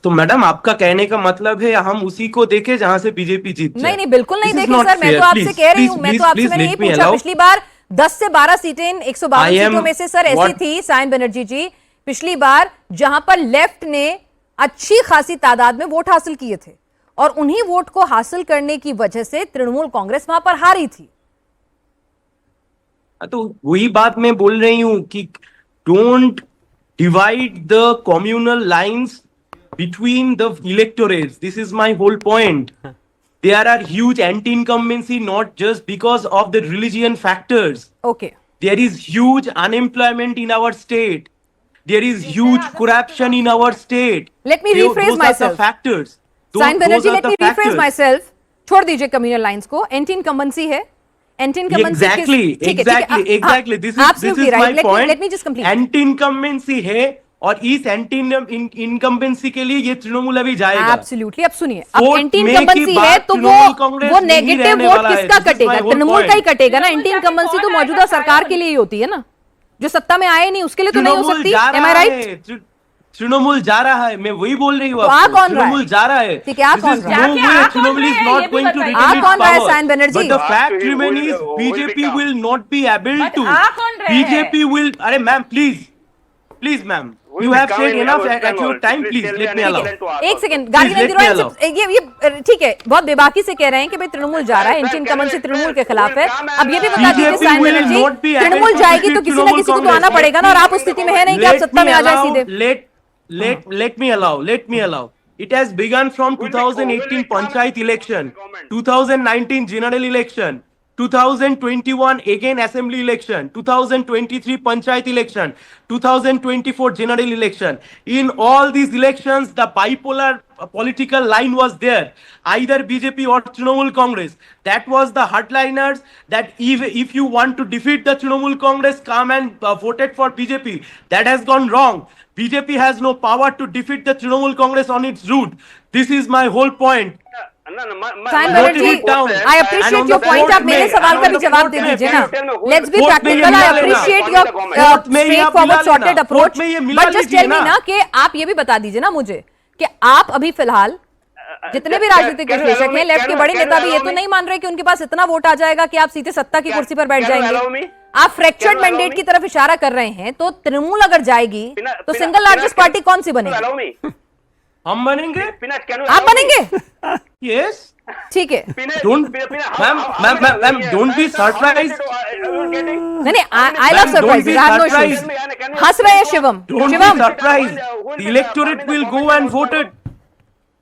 तो मैडम आपका कहने का मतलब है हम उसी को देखें जहां से बीजेपी जीत जाए. नहीं नहीं बिल्कुल नहीं This is देखे not सर. मैं fair. तो आपसे Please, कह रही हूँ, please, मैं तो please, आपसे please मैंने let यही me पूछा. allow. पिछली बार 10 से 12 सीटें 152 I am- सीटों में से सर ऐसी what- थी सायन बनर्जी जी पिछली बार जहां पर लेफ्ट ने अच्छी खासी तादाद में वोट हासिल किए थे और उन्हीं वोट को हासिल करने की वजह से तृणमूल कांग्रेस वहां पर हारी थी. तो वही बात मैं बोल रही हूँ कि don't divide the communal lines between the electorates. This is my whole point. There are huge anti-incumbency not just because of the religion factors. Okay. There is huge unemployment in our state. There is huge corruption in our state. Let me rephrase Those are myself. the factors. Sayan Those Banerjee are let the me rephrase factors. Myself. छोड़ दीजिए communal lines को. Anti incumbency है. Anti incumbency Exactly. This is my point. Let me just complete. Anti incumbency है और इस anti incumbency के लिए ये तृणमूल अभी जाएगा. एब्सोल्युटली. अब सुनिए, अब वोट एंटी में इनकम्बेंसी की है बात तो तृणमूल कांग्रेस वो नहीं नेगेटिव रहने वोट वाला है. किसका This is my कटेगा? whole तृणमूल का ही point. कटेगा ना. एंटी इनकम्बेंसी तो मौजूदा सरकार के लिए ही होती है ना, जो सत्ता में आए नहीं उसके लिए तो नहीं हो तृणमूल सकती. जा एम आई रहा राइट? है. तृणमूल जा रहा है. मैं वही बोल रही हूँ तो आ आपको. कौन रहा है? तृणमूल जा रहा है. ठीक है, आ कौन रहा है? जाके आ कौन तृणमूल रहा is है? not ये भी going to बताइए. retain आ its कौन रहा है power. Sion Banerjee? But the fact Will- remains is will BJP become. will not be able But to. आ कौन रहे हैं? BJP will. अरे ma'am please ma'am. Will You have become said in enough our at your Bengal. time. Please tell me let me an allow. equivalent to us एक also. Second. Gargi Please let me allow. ये ठीक है, बहुत बेबाकी से कह रहे हैं कि भाई तृणमूल जा रहा है. एंटी इनकम्बेंसी तृणमूल के खिलाफ है. अब ये भी बता दीजिए BJP Sion will Banerjee, not be able Trinamool to जाएगी तो defeat किसी ना किसी को तो तृणमूल आना कांग्रेस. पड़ेगा ना, और आप उस स्थिति में है नहीं कि आप सत्ता में आ जाए सीधे. Let me allow. It has begun from 2018 Panchayat election, 2019 general election, 2021 again assembly election, 2023 Panchayat election, 2024 general election. In all these elections, the bipolar political line was there. Either BJP or Trinamool Congress. That was the hardliners, that if you want to defeat the Trinamool Congress, come and voted for BJP. That has gone wrong. BJP has no power to defeat the Trinamool Congress on its route. This is my whole point. Sayan Note Banerjee, it down. I appreciate And your on the point. आप vote मेरे में- सवाल का and भी on the जवाब vote दे में- दीजिए ना. vote लेट्स बी में ये प्रैक्टिकल. मिला आई लेना. अप्रिशिएट Vote में योर में ये स्ट्रेट मिला फॉरवर्ड लेना. Sorted approach. Vote में ये मिला बट जस्ट लीजिए टेल मी ना. ना कि आप ये भी बता दीजिए ना मुझे कि आप अभी फिलहाल जितने भी राजनीतिक can you विश्लेषक allow हैं, me- लेफ्ट के can बड़े you नेता भी ये allow तो me? नहीं मान रहे कि उनके पास इतना वोट आ जाएगा कि आप सीधे सत्ता की कुर्सी पर बैठ can you allow जाएंगे. me? आप fractured Can you allow mandate me? की तरफ इशारा कर रहे हैं. तो तृणमूल अगर जाएगी तो सिंगल लार्जेस्ट पार्टी कौन सी बनेगी? हम बनेंगे. आप बनेंगे? Yes. ठीक है. Ma'am, don't be surprised. नहीं I love Ma'am, don't surprises. be I have no surprised. Issues. हंस रहे हैं Shivam. Don't be Shivam, surprised. The electorate will go and vote it.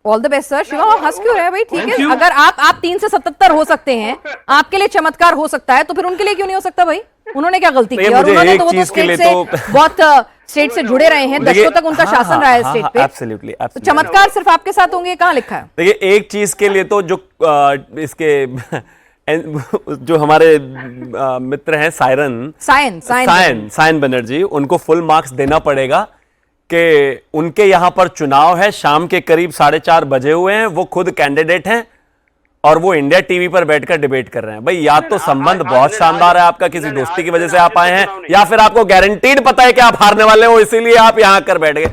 All the best sir. Shivam, आप हंस क्यों रहे हैं भाई? ठीक Thank है, you. अगर आप 3 से 77 हो सकते हैं, आपके लिए चमत्कार हो सकता है, तो फिर उनके लिए क्यों नहीं हो सकता भाई? उन्होंने क्या गलती की? नहीं, और मुझे उन्होंने एक तो वो तो चीज के स्टेट लिए से तो- बहुत स्टेट से जुड़े रहे हैं. देखिए, दशकों तक उनका हाँ, शासन हाँ, रहा है हाँ, स्टेट हाँ, पे. absolutely, तो absolutely. चमत्कार सिर्फ आपके साथ होंगे, कहाँ लिखा है? देखिए, एक चीज के लिए तो जो इसके जो हमारे मित्र हैं सायन बनर्जी, उनको फुल मार्क्स देना पड़ेगा कि उनके यहां पर चुनाव है. शाम के करीब 4:30 बजे हुए हैं. वो खुद कैंडिडेट हैं और वो इंडिया टीवी पर बैठकर डिबेट कर रहे हैं. भाई, या तो संबंध बहुत शानदार है आपका, किसी दोस्ती की वजह से आप आए हैं, या फिर आपको गारंटीड पता है कि आप हारने वाले हो, इसीलिए आप यहां आकर बैठ गए.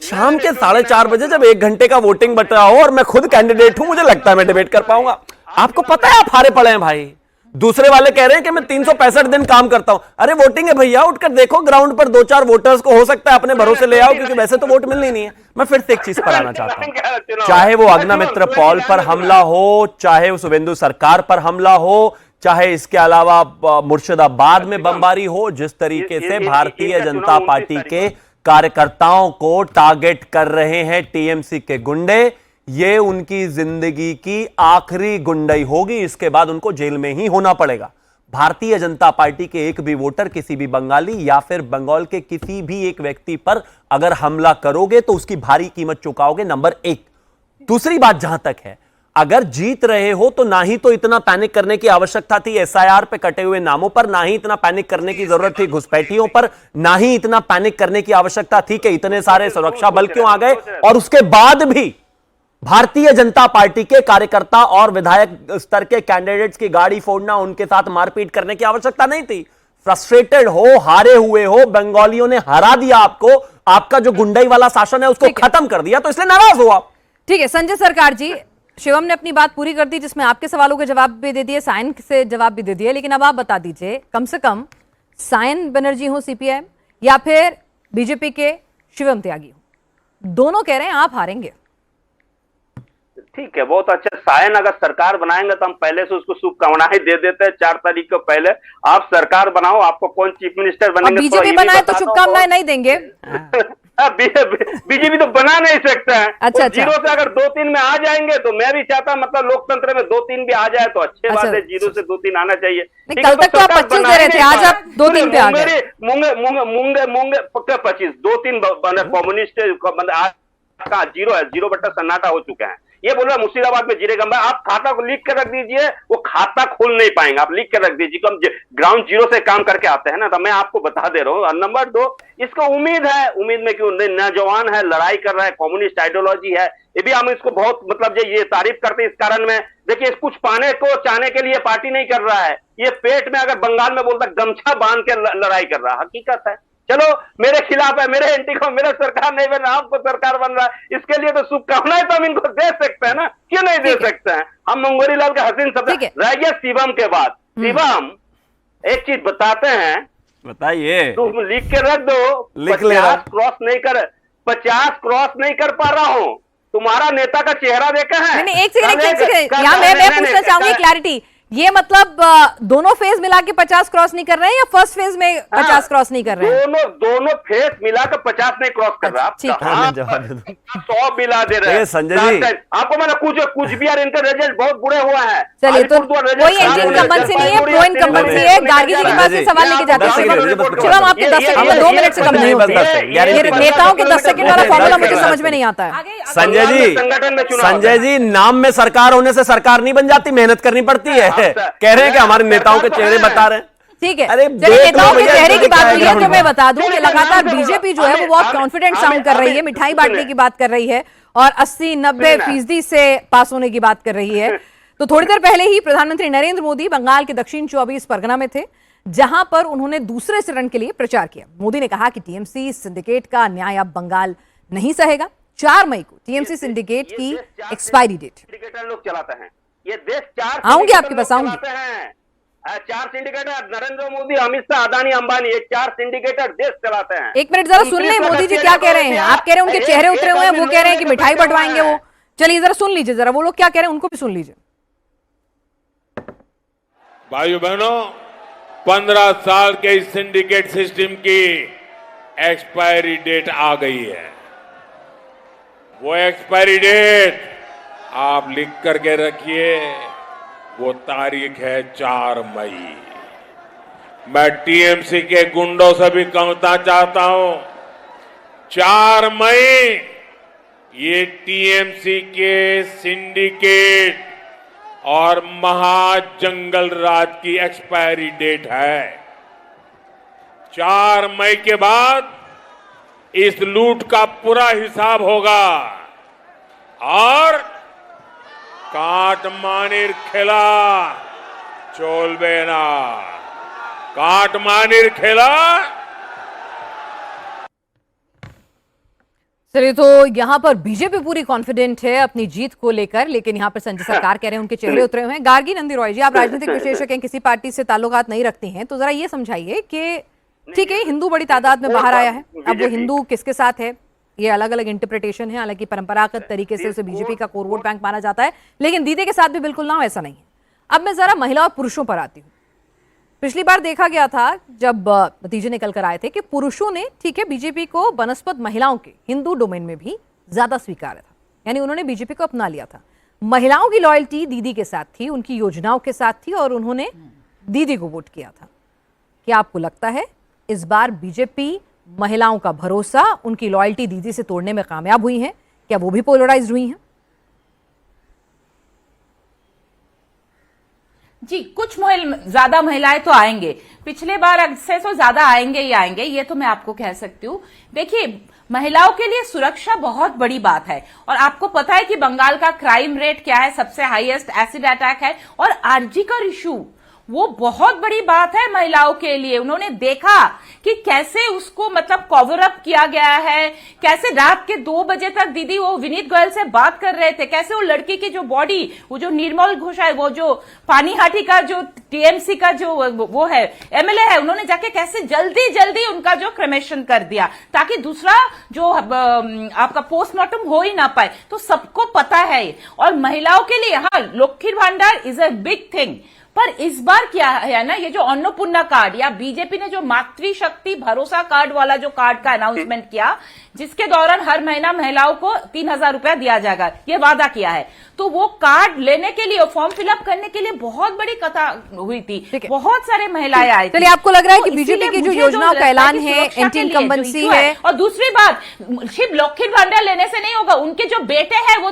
शाम के 4:30 बजे जब 1 घंटे का वोटिंग बचा हो और मैं खुद कैंडिडेट हूं, मुझे लगता है मैं डिबेट कर पाऊंगा. आपको पता है आप हारे पड़े हैं भाई. दूसरे वाले कह रहे हैं कि मैं 365 दिन काम करता हूं. अरे वोटिंग है भैया, उठकर देखो ग्राउंड पर 2-4 वोटर्स को हो सकता है अपने भरोसे ले आओ, क्योंकि वैसे तो वोट मिलनी नहीं है. मैं फिर से एक चीज पर आना चाहता हूं. चाहे वो अग्निमित्र पॉल पर हमला हो, चाहे शुवेंदु सरकार पर हमला हो, चाहे इसके अलावा मुर्शिदाबाद में बमबारी हो, जिस तरीके से भारतीय जनता पार्टी के कार्यकर्ताओं को टारगेट कर रहे हैं टीएमसी के गुंडे, ये उनकी जिंदगी की आखिरी गुंडई होगी। इसके बाद उनको जेल में ही होना पड़ेगा। भारतीय जनता पार्टी के एक भी वोटर, किसी भी बंगाली या फिर बंगाल के किसी भी एक व्यक्ति पर अगर हमला करोगे तो उसकी भारी कीमत चुकाओगे, नंबर एक। दूसरी बात जहां तक है, अगर जीत रहे हो तो ना ही तो इतना पैनिक करने की आवश्यकता थी एसआईआर पे कटे हुए नामों पर, ना ही इतना पैनिक करने की जरूरत थी घुसपैठियों पर, ना ही इतना पैनिक करने की आवश्यकता थी कि इतने सारे सुरक्षा बल क्यों आ गए। और उसके बाद भी भारतीय जनता पार्टी के कार्यकर्ता और विधायक स्तर के कैंडिडेट्स की गाड़ी फोड़ना, उनके साथ मारपीट करने की आवश्यकता नहीं थी। फ्रस्ट्रेटेड हो, हारे हुए हो, बंगालियों ने हरा दिया आपको, आपका जो गुंडई वाला शासन है उसको खत्म कर दिया, तो इसलिए नाराज हो आप। ठीक है संजय सरकार जी, शिवम ने अपनी बात पूरी कर दी, जिसमें आपके सवालों के जवाब भी दे दिए, सायन से जवाब भी दे दिए, लेकिन अब आप बता दीजिए, कम से कम सायन बनर्जी हो सीपीआईएम या फिर बीजेपी के शिवम त्यागी हो, दोनों कह रहे हैं आप हारेंगे। ठीक है, बहुत अच्छा। सायन अगर सरकार बनाएंगे तो हम पहले से उसको शुभकामनाएं दे देते हैं। 4 तारीख को पहले आप सरकार बनाओ, आपको कौन चीफ मिनिस्टर बनेंगे बीजेपी बनाए तो शुभकामनाएं नहीं देंगे। बीजेपी तो बना नहीं सकता है। अच्छा, जीरो से अगर 2-3 में आ जाएंगे तो मैं भी चाहता, मतलब लोकतंत्र में 2-3 भी आ जाए तो अच्छी बात है। जीरो से 2-3 आना चाहिए। कल तक तो आप 25 दे रहे थे, आज आप 2-3 पे आ गए। मूंगे पक्का 25, 2-3 कम्युनिस्ट का जीरो है, 0 बट्टा सन्नाटा हो चुका है। ये बोल रहा मुर्शिदाबाद में जीरे गंभा, आप खाता को लिख कर रख दीजिए, वो खाता खोल नहीं पाएंगे, आप लिख कर रख दीजिए। हम ग्राउंड जीरो से काम करके आते हैं ना, तो मैं आपको बता दे रहा हूँ। नंबर 2, इसको उम्मीद है, उम्मीद में क्यों नौजवान है, लड़ाई कर रहा है, कम्युनिस्ट आइडियोलॉजी है, ये भी हम इसको बहुत मतलब ये तारीफ करते हैं इस कारण में। देखिए, कुछ पाने को चाहने के लिए पार्टी नहीं कर रहा है, ये पेट में अगर बंगाल में बोलता गमछा बांध के लड़ाई कर रहा है, हकीकत है। चलो मेरे खिलाफ है, मेरे एंटी को, मेरा सरकार नहीं बन रहा, आपको सरकार बन रहा है, इसके लिए तो शुभकामनाएं तो हम इनको दे सकते हैं ना, क्यों नहीं दे सकते हैं। हम मंगोरी लाल के हसीन शब्द रह गया शिवम के बाद। शिवम एक चीज बताते हैं, बताइए। तुम लिख के रख दो, 50 क्रॉस नहीं कर पा रहा हूँ। तुम्हारा नेता का चेहरा देखा है? नहीं, एक सेकंड, यहाँ मैं पूछना चाहूंगी क्लैरिटी, ये मतलब दोनों फेज मिला के 50 क्रॉस नहीं कर रहे हैं या फर्स्ट फेज में 50 क्रॉस नहीं कर रहे हैं? दोनों फेज मिलाकर 50 नहीं क्रॉस कर रहा। ठीक है, 100 मिला दे रहे हैं संजय जी। आपको मैंने कुछ भी यार, इनका रिजल्ट बहुत बुरे हुआ है। चलिए, तो कोई एंटी इनकम्बेंसी नहीं है, प्रो इनकम्बेंसी है। गार्गी जी के पास से सवाल लेके जाते हैं। शिवम, आपके 10 सेकंड में 2 मिनट से कम नहीं होते। नेताओं के 10 सेकंड वाला फॉर्मूला मुझे समझ में नहीं आता है। संजय जी, नाम में सरकार होने से सरकार नहीं बन जाती, मेहनत करनी पड़ती है। कह रहे हैं कि हमारे नेताओं के चेहरे बता रहे हैं। ठीक है, चलिए नेताओं के चेहरे की बात हुई है तो मैं बता दूं कि लगातार बीजेपी जो है वो बहुत कॉन्फिडेंट साउंड कर रही है, मिठाई बांटने की बात कर रही है और 80-90% से पास होने की बात कर रही है। तो थोड़ी देर पहले ही प्रधानमंत्री नरेंद्र मोदी बंगाल के दक्षिण 24 परगना में थे, जहां पर उन्होंने दूसरे चरण के लिए प्रचार किया। मोदी ने कहा कि टीएमसी सिंडिकेट का न्याय अब बंगाल नहीं सहेगा। 4 मई को टीएमसी सिंडिकेट की एक्सपायरी डेट। लोग चलाते हैं ये देश, 4 आऊंगी आपके पास, आऊंगी। 4 सिंडिकेटर, नरेंद्र मोदी, अमित शाह, अदानी, अंबानी, ये 4 सिंडिकेटर देश चलाते हैं। एक मिनट जरा सुन लें मोदी जी क्या कह रहे हैं। आप कह रहे हैं उनके चेहरे उतरे हुए हैं, वो कह रहे हैं कि मिठाई बंटवाएंगे वो। चलिए जरा सुन लीजिए, जरा वो लोग क्या कह रहे हैं उनको भी सुन लीजिए। भाइयों बहनों, 15 साल के इस सिंडिकेट सिस्टम की एक्सपायरी डेट आ गई है। वो एक्सपायरी डेट आप लिख करके रखिए, वो तारीख है 4 मई। मैं टीएमसी के गुंडों से भी कहना चाहता हूं, 4 मई ये टीएमसी के सिंडिकेट और महाजंगल राज की एक्सपायरी डेट है। 4 मई के बाद इस लूट का पूरा हिसाब होगा और काटमानिर खेला चोलबेना, काटमानिर खेला। चलिए, तो यहां पर बीजेपी पूरी कॉन्फिडेंट है अपनी जीत को लेकर, लेकिन यहां पर संजय सरकार कह रहे हैं उनके चेहरे उतरे हुए हैं। गार्गी नंदी रॉय जी, आप राजनीतिक विश्लेषक हैं, किसी पार्टी से ताल्लुकात नहीं रखती हैं, तो जरा ये समझाइए कि ठीक है, हिंदू बड़ी तादाद में बाहर आया है, अब वो हिंदू किसके साथ है ये अलग अलग इंटरप्रिटेशन है। हालांकि परंपरागत तरीके से उसे बीजेपी का कोर वोट बैंक माना जाता है, लेकिन दीदी के साथ भी बिल्कुल ना हो ऐसा नहीं है। अब मैं जरा महिला और पुरुषों पर आती हूं। पिछली बार देखा गया था जब नतीजे निकल कर आए थे कि पुरुषों ने, ठीक है, बीजेपी को बनस्पत महिलाओं के हिंदू डोमेन में भी ज्यादा स्वीकारा था, यानी उन्होंने बीजेपी को अपना लिया था। महिलाओं की लॉयल्टी दीदी के साथ थी, उनकी योजनाओं के साथ थी और उन्होंने दीदी को वोट किया था। क्या आपको लगता है इस बार बीजेपी महिलाओं का भरोसा, उनकी लॉयल्टी दीदी से तोड़ने में कामयाब हुई है? क्या वो भी पोलराइज्ड हुई हैं? जी, कुछ ज्यादा महिलाएं तो आएंगे, पिछले बार से तो ज्यादा आएंगे ही आएंगे, ये तो मैं आपको कह सकती हूँ। देखिए, महिलाओं के लिए सुरक्षा बहुत बड़ी बात है और आपको पता है कि बंगाल का क्राइम रेट क्या है, सबसे हाईएस्ट एसिड अटैक है, और आरजी का इशू वो बहुत बड़ी बात है महिलाओं के लिए। उन्होंने देखा कि कैसे उसको मतलब कवर अप किया गया है, कैसे रात के 2 बजे तक दीदी वो विनीत गोयल से बात कर रहे थे, कैसे वो लड़की की जो बॉडी, वो जो निर्मल घोष है, वो जो पानीहाटी का जो टीएमसी का जो वो है एमएलए है, उन्होंने जाके कैसे जल्दी जल्दी उनका जो क्रेमेशन कर दिया ताकि दूसरा जो आपका पोस्टमार्टम हो ही ना पाए। तो सबको पता है, और महिलाओं के लिए हाँ, लक्ष्मी भांडार इज अ बिग थिंग। पर इस बार क्या है ना, ये जो अन्नपूर्णा कार्ड या बीजेपी ने जो मातृशक्ति भरोसा कार्ड वाला जो कार्ड का अनाउंसमेंट किया, जिसके दौरान हर महीना महिलाओं को 3,000 रुपया दिया जाएगा, ये वादा किया है, तो वो कार्ड लेने के लिए, फॉर्म फिलअप करने के लिए बहुत बड़ी कथा हुई थी, बहुत सारे महिलाएं आई थी। चलिए, आपको लग रहा है कि बीजेपी की जो योजनाओं का ऐलान है, एंटी इनकम्बेंसी है, और दूसरी बात, सिर्फ लक्ष्मी भांडार लेने से नहीं होगा, उनके जो बेटे हैं वो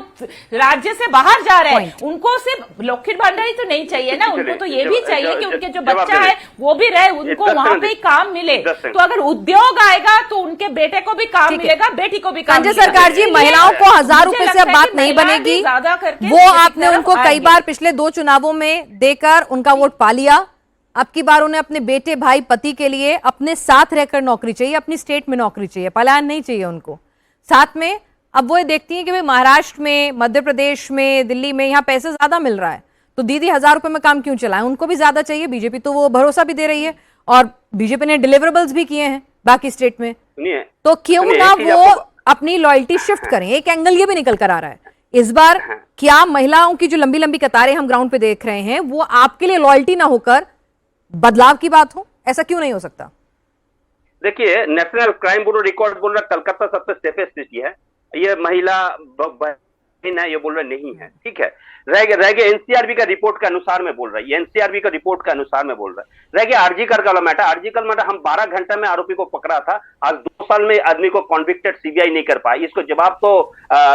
राज्य से बाहर जा रहे हैं, उनको सिर्फ लक्ष्मी भांडार ही तो नहीं चाहिए ना, उनको तो ये भी चाहिए कि उनके जो बच्चा है वो भी रहे, उनको वहां पे काम मिले। तो अगर उद्योग आएगा तो उनके बेटे को भी काम मिलेगा, बेटी को भी काम संजय मिलेगा। सरकार जी, महिलाओं को 1,000 रुपए से अब बात नहीं बनेगी, वो आपने उनको कई बार पिछले 2 चुनावों में देकर उनका वोट पा लिया। अब की बार उन्हें अपने बेटे, भाई, पति के लिए अपने साथ रहकर नौकरी चाहिए, अपनी स्टेट में नौकरी चाहिए, पलायन नहीं चाहिए उनको। साथ में अब वो देखती हैं कि भाई महाराष्ट्र में, मध्य प्रदेश में, दिल्ली में यहाँ पैसे ज्यादा मिल रहा है, तो दीदी 1,000 रुपए में काम क्यों चलाएं, उनको भी ज्यादा चाहिए। बीजेपी तो वो भरोसा भी दे रही है और बीजेपी ने डिलीवरेबल्स भी किए हैं बाकी स्टेट में, तो क्यों ना वो अपनी लॉयल्टी शिफ्ट करें। एक एंगल ये भी निकल कर आ रहा है इस बार, क्या महिलाओं की जो लंबी लंबी कतारें हम ग्राउंड पे देख रहे हैं वो आपके लिए लॉयल्टी ना होकर बदलाव की बात हो? ऐसा क्यों नहीं हो सकता? देखिए, नेशनल क्राइम ब्यूरो रिकॉर्ड बोल रहा है कलकत्ता सबसे सेफेस्ट सिटी है, ये महिला है, ये बोल रहे नहीं है, ठीक है। रह गया एनसीआरबी का रिपोर्ट के अनुसार में बोल रहा है, ये एनसीआरबी का रिपोर्ट के अनुसार में बोल रहा है। रह गया आरजीकर का मैटर, आरजीकर मैटर हम 12 घंटे में आरोपी को पकड़ा था, आज 2 साल में आदमी को कॉन्विक्टेड सीबीआई नहीं कर पाई। इसको जवाब तो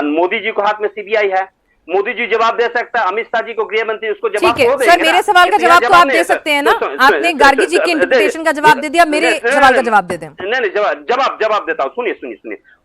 मोदी जी को हाथ में सीबीआई है, मोदी जी जवाब दे सकता है, अमित शाह जी को गृह मंत्री उसको जवाब ठीक है। सर, मेरे सवाल का जवाब तो आप दे सकते हैं ना, आपने गार्गी जी की इंटरप्रिटेशन का जवाब दे दिया, मेरे सवाल का जवाब दे दें। नहीं, जवाब देता हूँ,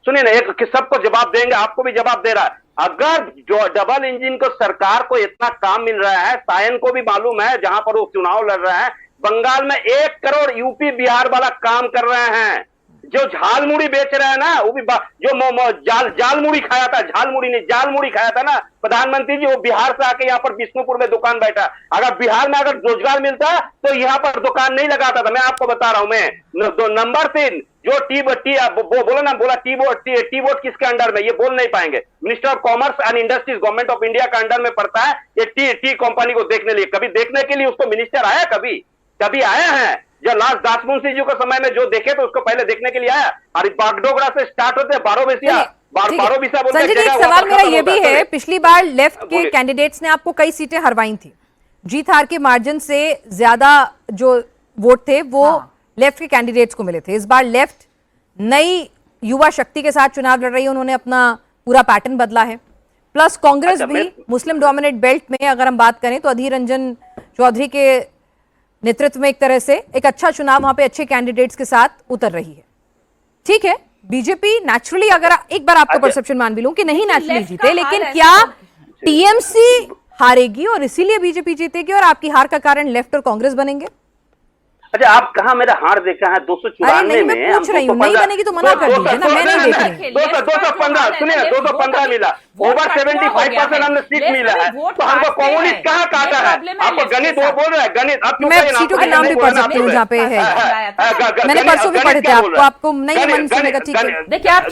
सुनिए ना, एक सबको जवाब देंगे, आपको भी जवाब दे रहा है। अगर जो डबल इंजन को सरकार को इतना काम मिल रहा है, सायन को भी मालूम है जहां पर वो चुनाव लड़ रहा है, बंगाल में 1 करोड़ यूपी बिहार वाला काम कर रहे हैं, जो झाल मुड़ी बेच रहे हैं ना, वो भी जो जाल मुड़ी खाया था, झाल मुड़ी नहीं, जाल मुड़ी खाया था ना प्रधानमंत्री जी, वो बिहार से आके यहाँ पर बिष्णुपुर में दुकान बैठा। अगर बिहार में अगर रोजगार मिलता तो यहाँ पर दुकान नहीं लगाता था। मैं आपको बता रहा हूं, मैं नंबर 3 जो टी बोर्ड किसके अंडर में, ये बोल नहीं पाएंगे, minister of commerce and industries government of India के अंडर में पड़ता है। ये टी कंपनी को देखने के लिए उसको मिनिस्टर आया, कभी आया है? जब लास्ट दासमुंशी जी के समय में जो देखे तो उसको पहले देखने के लिए आया। और बागडोगरा से स्टार्ट होते हैं बारोबेसिया बोलते हैं। संजय जी, एक सवाल मेरा ये भी है, पिछली बार लेफ्ट के कैंडिडेट्स ने आपको कई सीटें हरवाई थी, जीत हार के मार्जिन से ज्यादा जो वोट थे वो लेफ्ट के कैंडिडेट्स को मिले थे। इस बार लेफ्ट नई युवा शक्ति के साथ चुनाव लड़ रही है, उन्होंने अपना पूरा पैटर्न बदला है, प्लस कांग्रेस भी मुस्लिम डोमिनेट बेल्ट में, अगर हम बात करें तो अधीर रंजन चौधरी के नेतृत्व में एक तरह से एक अच्छा चुनाव वहां पे अच्छे कैंडिडेट्स के साथ उतर रही है। ठीक है, बीजेपी नेचुरली, अगर एक बार आपको परसेप्शन मान भी लूं कि नहीं नेचुरली जीते, लेकिन क्या टीएमसी हारेगी और इसीलिए बीजेपी जीतेगी और आपकी हार का कारण लेफ्ट और कांग्रेस बनेंगे? अच्छा, आप कहाँ मेरा हार देखा है? 294 में मैं पूछ रही हूँ, नहीं बनेगी तो मना कर दीजिए ना, मैं नहीं देख रही। 215 सुनिए, 215 मिला, ओवर 75% हमने सीट मिला है, तो हमको कम्युनिस्ट कहाँ काटा है? आपको गणित वो बोल रहे हैं, गणित आप मैं सीटों के नाम भी पढ़ सकती हूँ जहाँ पे है, मैंने परसों भी पढ़े थे, आपको नहीं मन सुनेगा, ठीक है। देखिए, आप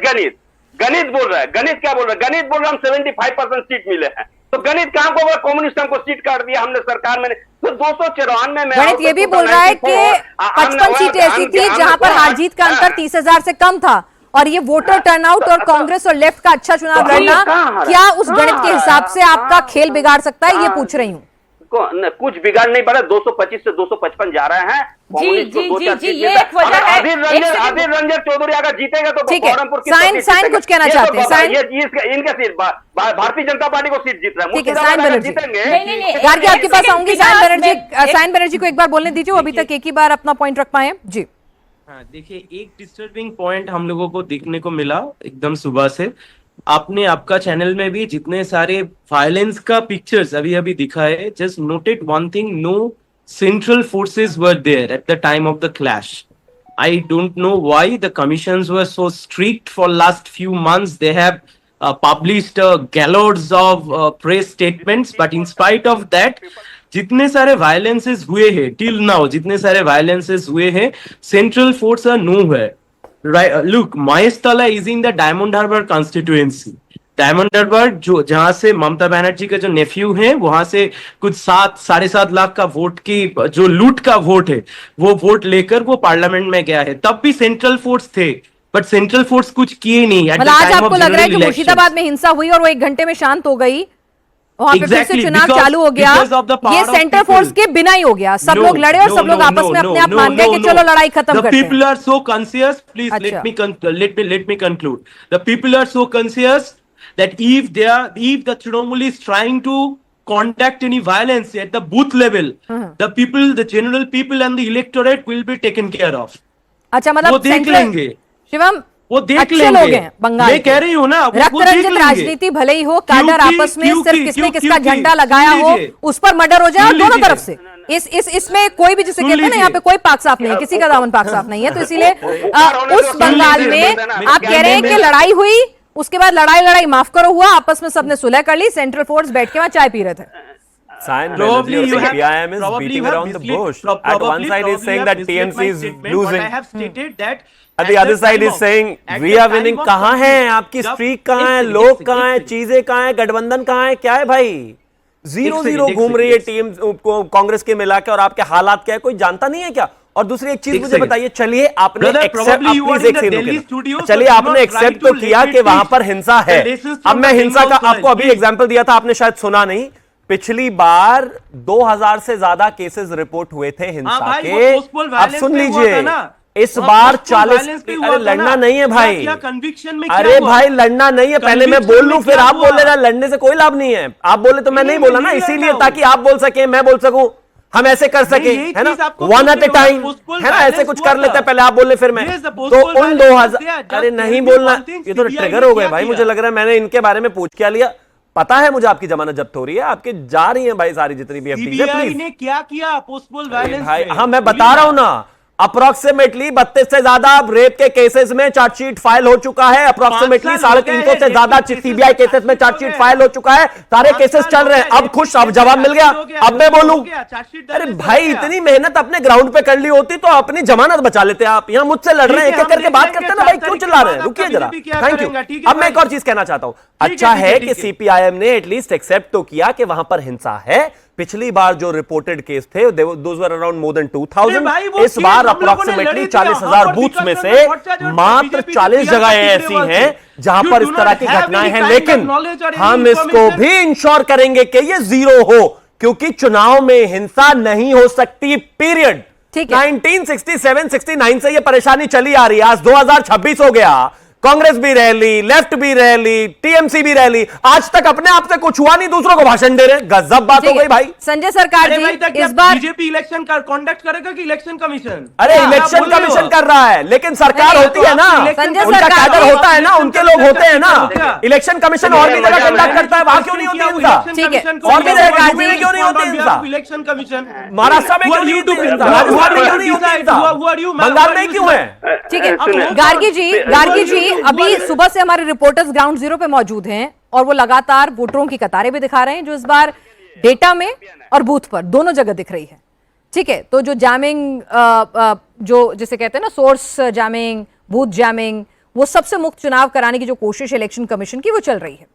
गणित गणित बोल रहा है, गणित क्या बोल रहा है? गणित बोल रहा है हम 75% सीट मिले हैं, तो गणित कहां को बोला? कम्युनिस्ट हमको सीट काट दिया हमने सरकार में, तो 294 में गणित ये भी बोल रहा है कि 55 सीटें ऐसी थी जहां पर हार जीत का अंतर 30,000 से कम था, और ये वोटर टर्नआउट और कांग्रेस और लेफ्ट का अच्छा चुनाव लड़ना क्या उस गणित के हिसाब से आपका खेल बिगाड़ सकता है, ये पूछ रही हूँ। कुछ बिगाड़ नहीं पड़ा, 225 से 255 जा रहे हैं। जी, ये एक वजह है। आदिर रंजन चौधरी अगर जीतेगा तो ठीक है, साइन कुछ कहना चाहते हैं, साइन इनका सीट भारतीय जनता पार्टी को सीट जीत रहा है। ठीक है, साइन बनर्जी जीतेंगे। गार्गी आपके पास आऊंगी। साइन बनर्जी को एक बार बोलने दीजिए, वो अभी तक एक ही बार अपना पॉइंट रख पाए। जी हाँ, देखिए एक डिस्टर्बिंग पॉइंट हम लोगों को देखने को मिला एकदम सुबह से। आपने आपका चैनल में भी जितने सारे वायलेंस का पिक्चर्स अभी अभी दिखाए, just noted one thing, no central forces were there at the time of the clash. I don't know why the commissions were so strict for last few months. They have published gallows of press statements, but in spite of that, जितने सारे violences हुए हैं till now, जितने सारे violences हुए हैं, central force are nowhere. Right? Look, Mahestala is in the Diamond Harbour constituency. Diamond Harbour जो जहां से ममता बनर्जी का जो नेफ्यू है, वहां से कुछ 7-7.5 लाख का वोट की जो लूट का वोट है, वो वोट लेकर वो पार्लियामेंट में गया है। तब भी सेंट्रल फोर्स थे, बट सेंट्रल फोर्स कुछ किए नहीं। मतलब आज आपको लग रहा है कि मुर्शिदाबाद में हिंसा हुई और वो 1 घंटे में शांत हो गई, वहां पे फिर से चुनाव चालू हो गया, ये सेंट्रल फोर्स के बिना ही हो गया। सब लोग लड़े और सब लोग आपस में अपने आप मान गए कि चलो लड़ाई खत्म करते हैं। People are so conscious, please let me conclude. The people are so conscious that if the Trinamool is trying to conduct any violence at the booth level, the general people and the electorate will be taken care of. अच्छा, मतलब वो देख लेंगे शिवम, वो देख अच्छे लेंगे। लोग हैं बंगाल मैं कह रही हूँ ना, रक्त रंजित राजनीति भले ही हो, कैडर आपस में सिर्फ किसने किसका झंडा लगाया हो उस पर मर्डर हो जाए दोनों तरफ से। इसमें कोई भी, जिसे कहते हैं ना, यहाँ पे कोई पाक साफ नहीं है, किसी का दामन पाक साफ नहीं है। तो इसीलिए उस बंगाल में आप कह रहे हैं कि लड़ाई हुई, उसके बाद लड़ाई माफ करो हुआ, आपस में सबने सुलह कर ली, सेंट्रल फोर्स बैठ के वहां चाय पी रहे थे। Probably CPIM is beating around the bush. At one side is saying that TMC is losing. I have stated that At the other side is saying we are winning. कहाँ है आपकी streak, कहाँ है लोग, कहाँ है चीजें, कहाँ है गठबंधन, कहाँ है, क्या है भाई? 0-0 घूम रही है टीम कांग्रेस के मिला के, और आपके हालात क्या है कोई जानता नहीं है क्या? और दूसरी एक चीज मुझे बताइए, चलिए आपने एक्सेप्ट तो किया कि वहां पर हिंसा है। अब मैं हिंसा का आपको अभी एग्जांपल दिया था, आपने शायद सुना नहीं। पिछली बार 2000 से ज्यादा केसेस रिपोर्ट हुए थे हिंसा के। अब सुन लीजिए, इस बार 40। अरे लड़ना नहीं है भाई, अरे भाई लड़ना नहीं है, पहले मैं बोल लूं फिर आप बोल लेना। लड़ने से कोई लाभ नहीं है, आप बोले तो मैं नहीं बोला ना, इसीलिए ताकि आप बोल सके, मैं बोल सकूं, हम ऐसे कर सके, है ना, 1 at a टाइम, है ना, ऐसे कुछ कर लेते हैं, पहले आप बोल ले फिर मैं। तो उन 2000, अरे नहीं बोलना, ये तो ट्रिगर हो गए भाई, मुझे लग रहा है मैंने इनके बारे में पूछ क्या लिया। पता है मुझे आपकी जमानत जब्त हो रही है, आपके जा रही है भाई सारी जितनी भी एफडी है। प्लीज ने क्या किया पोस्टपोल वायलेंस भाई, हाँ मैं बता रहा हूं ना, अप्रोक्सीमेटली 32 से ज्यादा रेप के केसेस में चार्जशीट फाइल हो चुका है। अप्रोक्सीमेटली 350 से ज्यादा सीबीआई केसेस में चार्जशीट फाइल हो चुका है। सारे केसेस चल रहे हैं। अब खुश, अब जवाब मिल गया, अब मैं बोलूं। अरे भाई इतनी मेहनत अपने ग्राउंड पे कर ली होती तो अपनी जमानत बचा लेते आप। यहाँ मुझसे लड़ रहे हैं, एक एक करके बात करते हैं ना भाई, क्यों चिल्ला रहे हैं? रुकिए जरा, थैंक यू। अब मैं एक और चीज कहना चाहता हूं, अच्छा है कि सीपीआईएम ने एटलीस्ट एक्सेप्ट तो किया कि वहां पर हिंसा है। पिछली बार जो रिपोर्टेड केस थे those were around more than 2000। इस बार अप्रोक्सीमेटली 40,000 बूथ में से मात्र 40 जगह ऐसी हैं जहां पर इस तरह की घटनाएं हैं। लेकिन हम इसको भी इंश्योर करेंगे कि ये 0 हो, क्योंकि चुनाव में हिंसा नहीं हो सकती, पीरियड। 1967-69 से ये परेशानी चली आ रही है, आज 2026 हो गया। कांग्रेस भी रह ली, लेफ्ट भी रह ली, टीएमसी भी रह ली, आज तक अपने आप से कुछ हुआ नहीं, दूसरों को भाषण दे रहे। गजब बात हो गई भाई। संजय सरकार जी, इस बार बीजेपी इलेक्शन कंडक्ट करेगा कि इलेक्शन कमीशन? अरे इलेक्शन कमीशन कर रहा है, लेकिन सरकार होती है ना, उनका कैडर होता है ना, उनके लोग होते हैं ना। इलेक्शन कमीशन और भी जगह कंडक्ट करता है, वहां क्यों नहीं होती हिंसा? ठीक है, और भी जगह क्यों नहीं होती हिंसा? इलेक्शन कमीशन महाराष्ट्र में क्यों नहीं होती हिंसा? राजस्थान में क्यों नहीं होती हिंसा? बंगाल में क्यों है? ठीक है, गार्गी जी अभी सुबह से हमारे रिपोर्टर्स ग्राउंड जीरो पे मौजूद हैं और वो लगातार वोटरों की कतारें भी दिखा रहे हैं, जो इस बार डेटा में और बूथ पर दोनों जगह दिख रही है। ठीक है, तो जो जैमिंग, जो जिसे कहते हैं ना सोर्स जैमिंग, बूथ जैमिंग, वो सबसे मुक्त चुनाव कराने की जो कोशिश इलेक्शन कमीशन की वो चल रही है।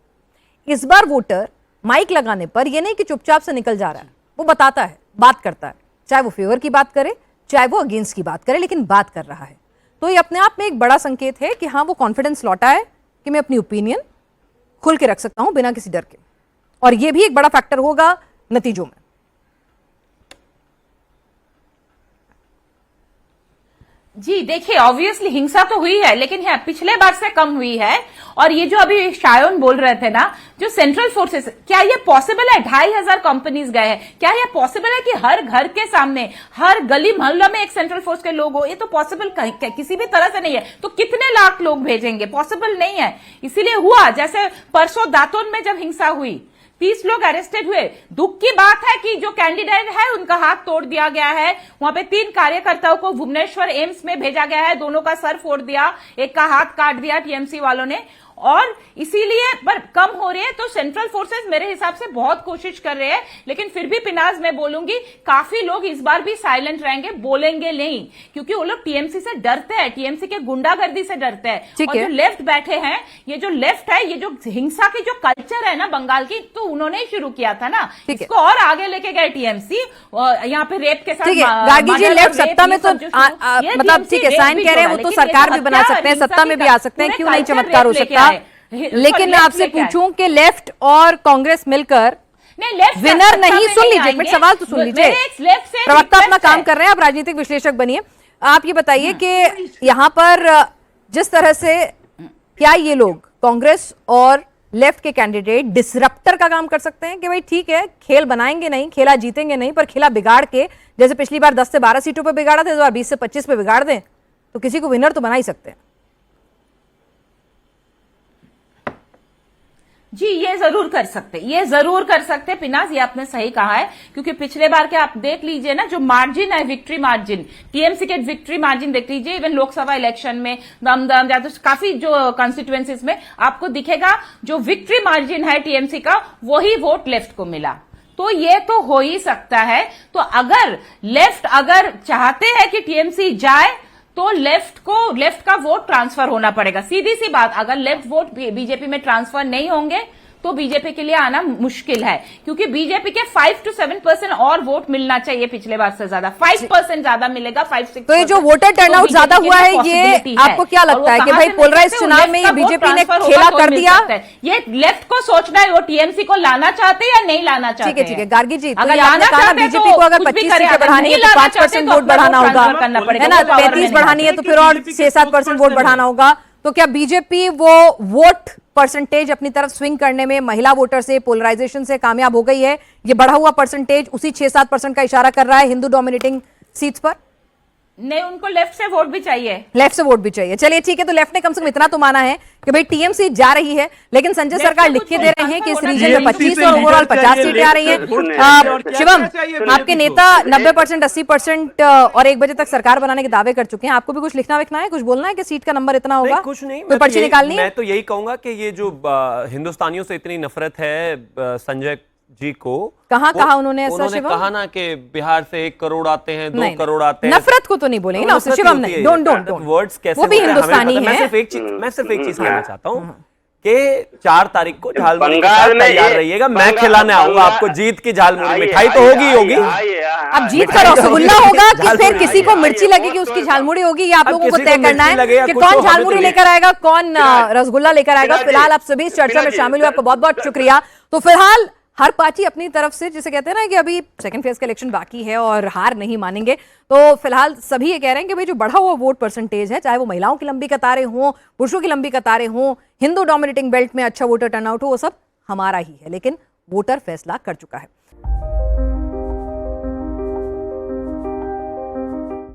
इस बार वोटर माइक लगाने पर यह नहीं कि चुपचाप से निकल जा रहा है, वो बताता है, बात करता है, चाहे वो फेवर की बात करे चाहे वो अगेंस्ट की बात करे, लेकिन बात कर रहा है। तो ये अपने आप में एक बड़ा संकेत है कि हाँ, वो कॉन्फिडेंस लौटा है कि मैं अपनी ओपिनियन खुल के रख सकता हूं बिना किसी डर के, और ये भी एक बड़ा फैक्टर होगा नतीजों में। जी देखिए, ऑब्वियसली हिंसा तो हुई है, लेकिन है पिछले बार से कम हुई है। और ये जो अभी शायन बोल रहे थे ना, जो सेंट्रल फोर्सेस, क्या ये पॉसिबल है? 2500 कंपनीज गए हैं, क्या ये पॉसिबल है कि हर घर के सामने, हर गली मोहल्ला में एक सेंट्रल फोर्स के लोग हो? ये तो पॉसिबल किसी भी तरह से नहीं है। तो कितने लाख लोग भेजेंगे? पॉसिबल नहीं है। इसीलिए हुआ, जैसे परसों दातोन में जब हिंसा हुई, 30 लोग अरेस्टेड हुए। दुख की बात है कि जो कैंडिडेट है उनका हाथ तोड़ दिया गया है। वहां पे 3 कार्यकर्ताओं को भुवनेश्वर एम्स में भेजा गया है, दोनों का सर फोड़ दिया, एक का हाथ काट दिया टीएमसी वालों ने। और इसीलिए पर कम हो रही है। तो सेंट्रल फोर्सेस मेरे हिसाब से बहुत कोशिश कर रहे हैं, लेकिन फिर भी पिनाज मैं बोलूंगी, काफी लोग इस बार भी साइलेंट रहेंगे, बोलेंगे नहीं, क्योंकि वो लोग टीएमसी से डरते हैं, टीएमसी के गुंडागर्दी से डरते हैं। और जो लेफ्ट बैठे हैं, ये जो लेफ्ट है, ये जो हिंसा की जो कल्चर है ना बंगाल की, तो उन्होंने ही शुरू किया था ना, इसको और आगे लेके गए टीएमसी। यहाँ पे रेप के साथ गार्गी जी, लेफ्ट सत्ता में तो मतलब ठीक है, साइन कह रहे हैं, वो तो सरकार भी बना सकते हैं, सत्ता में भी आ सकते हैं, क्यों नहीं चमत्कार हो सकता। लेकिन मैं आपसे पूछूं कि लेफ्ट और कांग्रेस मिलकर विनर नहीं, सुन लीजिए, फिर सवाल तो सुन लीजिए, प्रवक्ता अपना काम कर रहे हैं, आप राजनीतिक विश्लेषक बनिए। आप ये बताइए कि यहां पर जिस तरह से क्या ये लोग कांग्रेस और लेफ्ट के कैंडिडेट डिसरप्टर का काम कर सकते हैं कि भाई ठीक है, खेल बनाएंगे नहीं, खेला जीतेंगे नहीं, पर खेला बिगाड़ के, जैसे पिछली बार 10 से 12 सीटों पर बिगाड़ा था, इस बार 20 से 25 पे बिगाड़ दें, तो किसी को विनर तो बना ही सकते हैं। जी ये जरूर कर सकते, ये जरूर कर सकते पिनाज, ये आपने सही कहा है, क्योंकि पिछले बार के आप देख लीजिए ना, जो मार्जिन है, विक्ट्री मार्जिन, टीएमसी के विक्ट्री मार्जिन देख लीजिए, इवन लोकसभा इलेक्शन में दमदम या तो काफी जो कॉन्स्टिट्यूएंसीज में आपको दिखेगा, जो विक्ट्री मार्जिन है टीएमसी का, वही वोट लेफ्ट को मिला। तो ये तो हो ही सकता है। तो अगर लेफ्ट अगर चाहते हैं कि टीएमसी जाए, तो लेफ्ट का वोट ट्रांसफर होना पड़ेगा। सीधी सी बात, अगर लेफ्ट वोट बीजेपी में ट्रांसफर नहीं होंगे तो बीजेपी के लिए आना मुश्किल है, क्योंकि बीजेपी के 5 to 7% और वोट मिलना चाहिए पिछले बार से ज्यादा, 5% ज्यादा मिलेगा, 5-6%। तो ये जो वोटर टर्नआउट ज्यादा हुआ है, ये आपको क्या लगता है कि भाई पोलराइज चुनाव में ये बीजेपी ने खेला कर दिया? ये लेफ्ट को सोचना है, वो टीएमसी को लाना चाहते हैं या नहीं लाना चाहते? ठीक है, ठीक है गार्गी जी, तो अगर आपने कहा बीजेपी को अगर 25 सीटें बढ़ानी है तो 5% वोट बढ़ाना होगा, है ना, 35 बढ़ानी है तो फिर और 6-7% वोट बढ़ाना होगा। तो क्या बीजेपी वो वोट परसेंटेज अपनी तरफ स्विंग करने में महिला वोटर से, पोलराइजेशन से कामयाब हो गई है? ये बढ़ा हुआ परसेंटेज उसी 6-7% का इशारा कर रहा है हिंदू डोमिनेटिंग सीट्स पर? नहीं, उनको लेफ्ट से वोट भी चाहिए, लेफ्ट से वोट भी चाहिए। चलिए ठीक है, तो लेफ्ट ने कम से कम इतना तो माना है कि भाई टीएमसी जा रही है, लेकिन संजय सरकार लिख के दे रहे हैं कि इस रीजन में 25 और ओवरऑल 50 सीटें आ रही हैं। शिवम, आपके नेता 90%, 80% और 1 बजे तक सरकार बनाने के दावे कर चुके हैं, आपको भी कुछ लिखना विखना है, कुछ बोलना है कि सीट का नंबर इतना होगा? कुछ नहीं, कोई पर्ची निकालनी है? मैं तो यही कहूंगा कि ये जो हिंदुस्तानियों से इतनी नफरत है संजय जी को, कहा उन्होंने ऐसा? शिवम कहा ना कि बिहार से 1 करोड़ आते हैं, 2 करोड़ आते हैं। नफरत को तो नहीं बोलेंगे ना उससे, शिवम नहीं, डोंट वर्ड्स कैसे, वो भी हिंदुस्तानी है। मैं सिर्फ एक चीज कहना चाहता हूँ कि 4 तारीख को झालमुड़ी बंगाल में तैयार रहिएगा, मैं खिलाने आऊंगा आपको जीत की झालमुड़ी। मिठाई तो होगी। अब जीत का रसगुल्ला होगा कि फिर किसी को मिर्ची लगेगी उसकी झालमुड़ी होगी, ये आप लोगों को तय करना है कि कौन झालमुड़ी लेकर आएगा, कौन रसगुल्ला लेकर आएगा। फिलहाल आप सभी इस चर्चा में शामिल हुए, आपको बहुत बहुत शुक्रिया। तो फिलहाल हर पार्टी अपनी तरफ से, जिसे कहते हैं ना कि अभी सेकंड फेज का इलेक्शन बाकी है और हार नहीं मानेंगे, तो फिलहाल सभी ये कह रहे हैं कि भाई जो बढ़ा हुआ वोट परसेंटेज है, चाहे वो महिलाओं की लंबी कतारें हों, पुरुषों की लंबी कतारें हों, हिंदू डोमिनेटिंग बेल्ट में अच्छा वोटर टर्नआउट हो, वो सब हमारा ही है, लेकिन वोटर फैसला कर चुका है।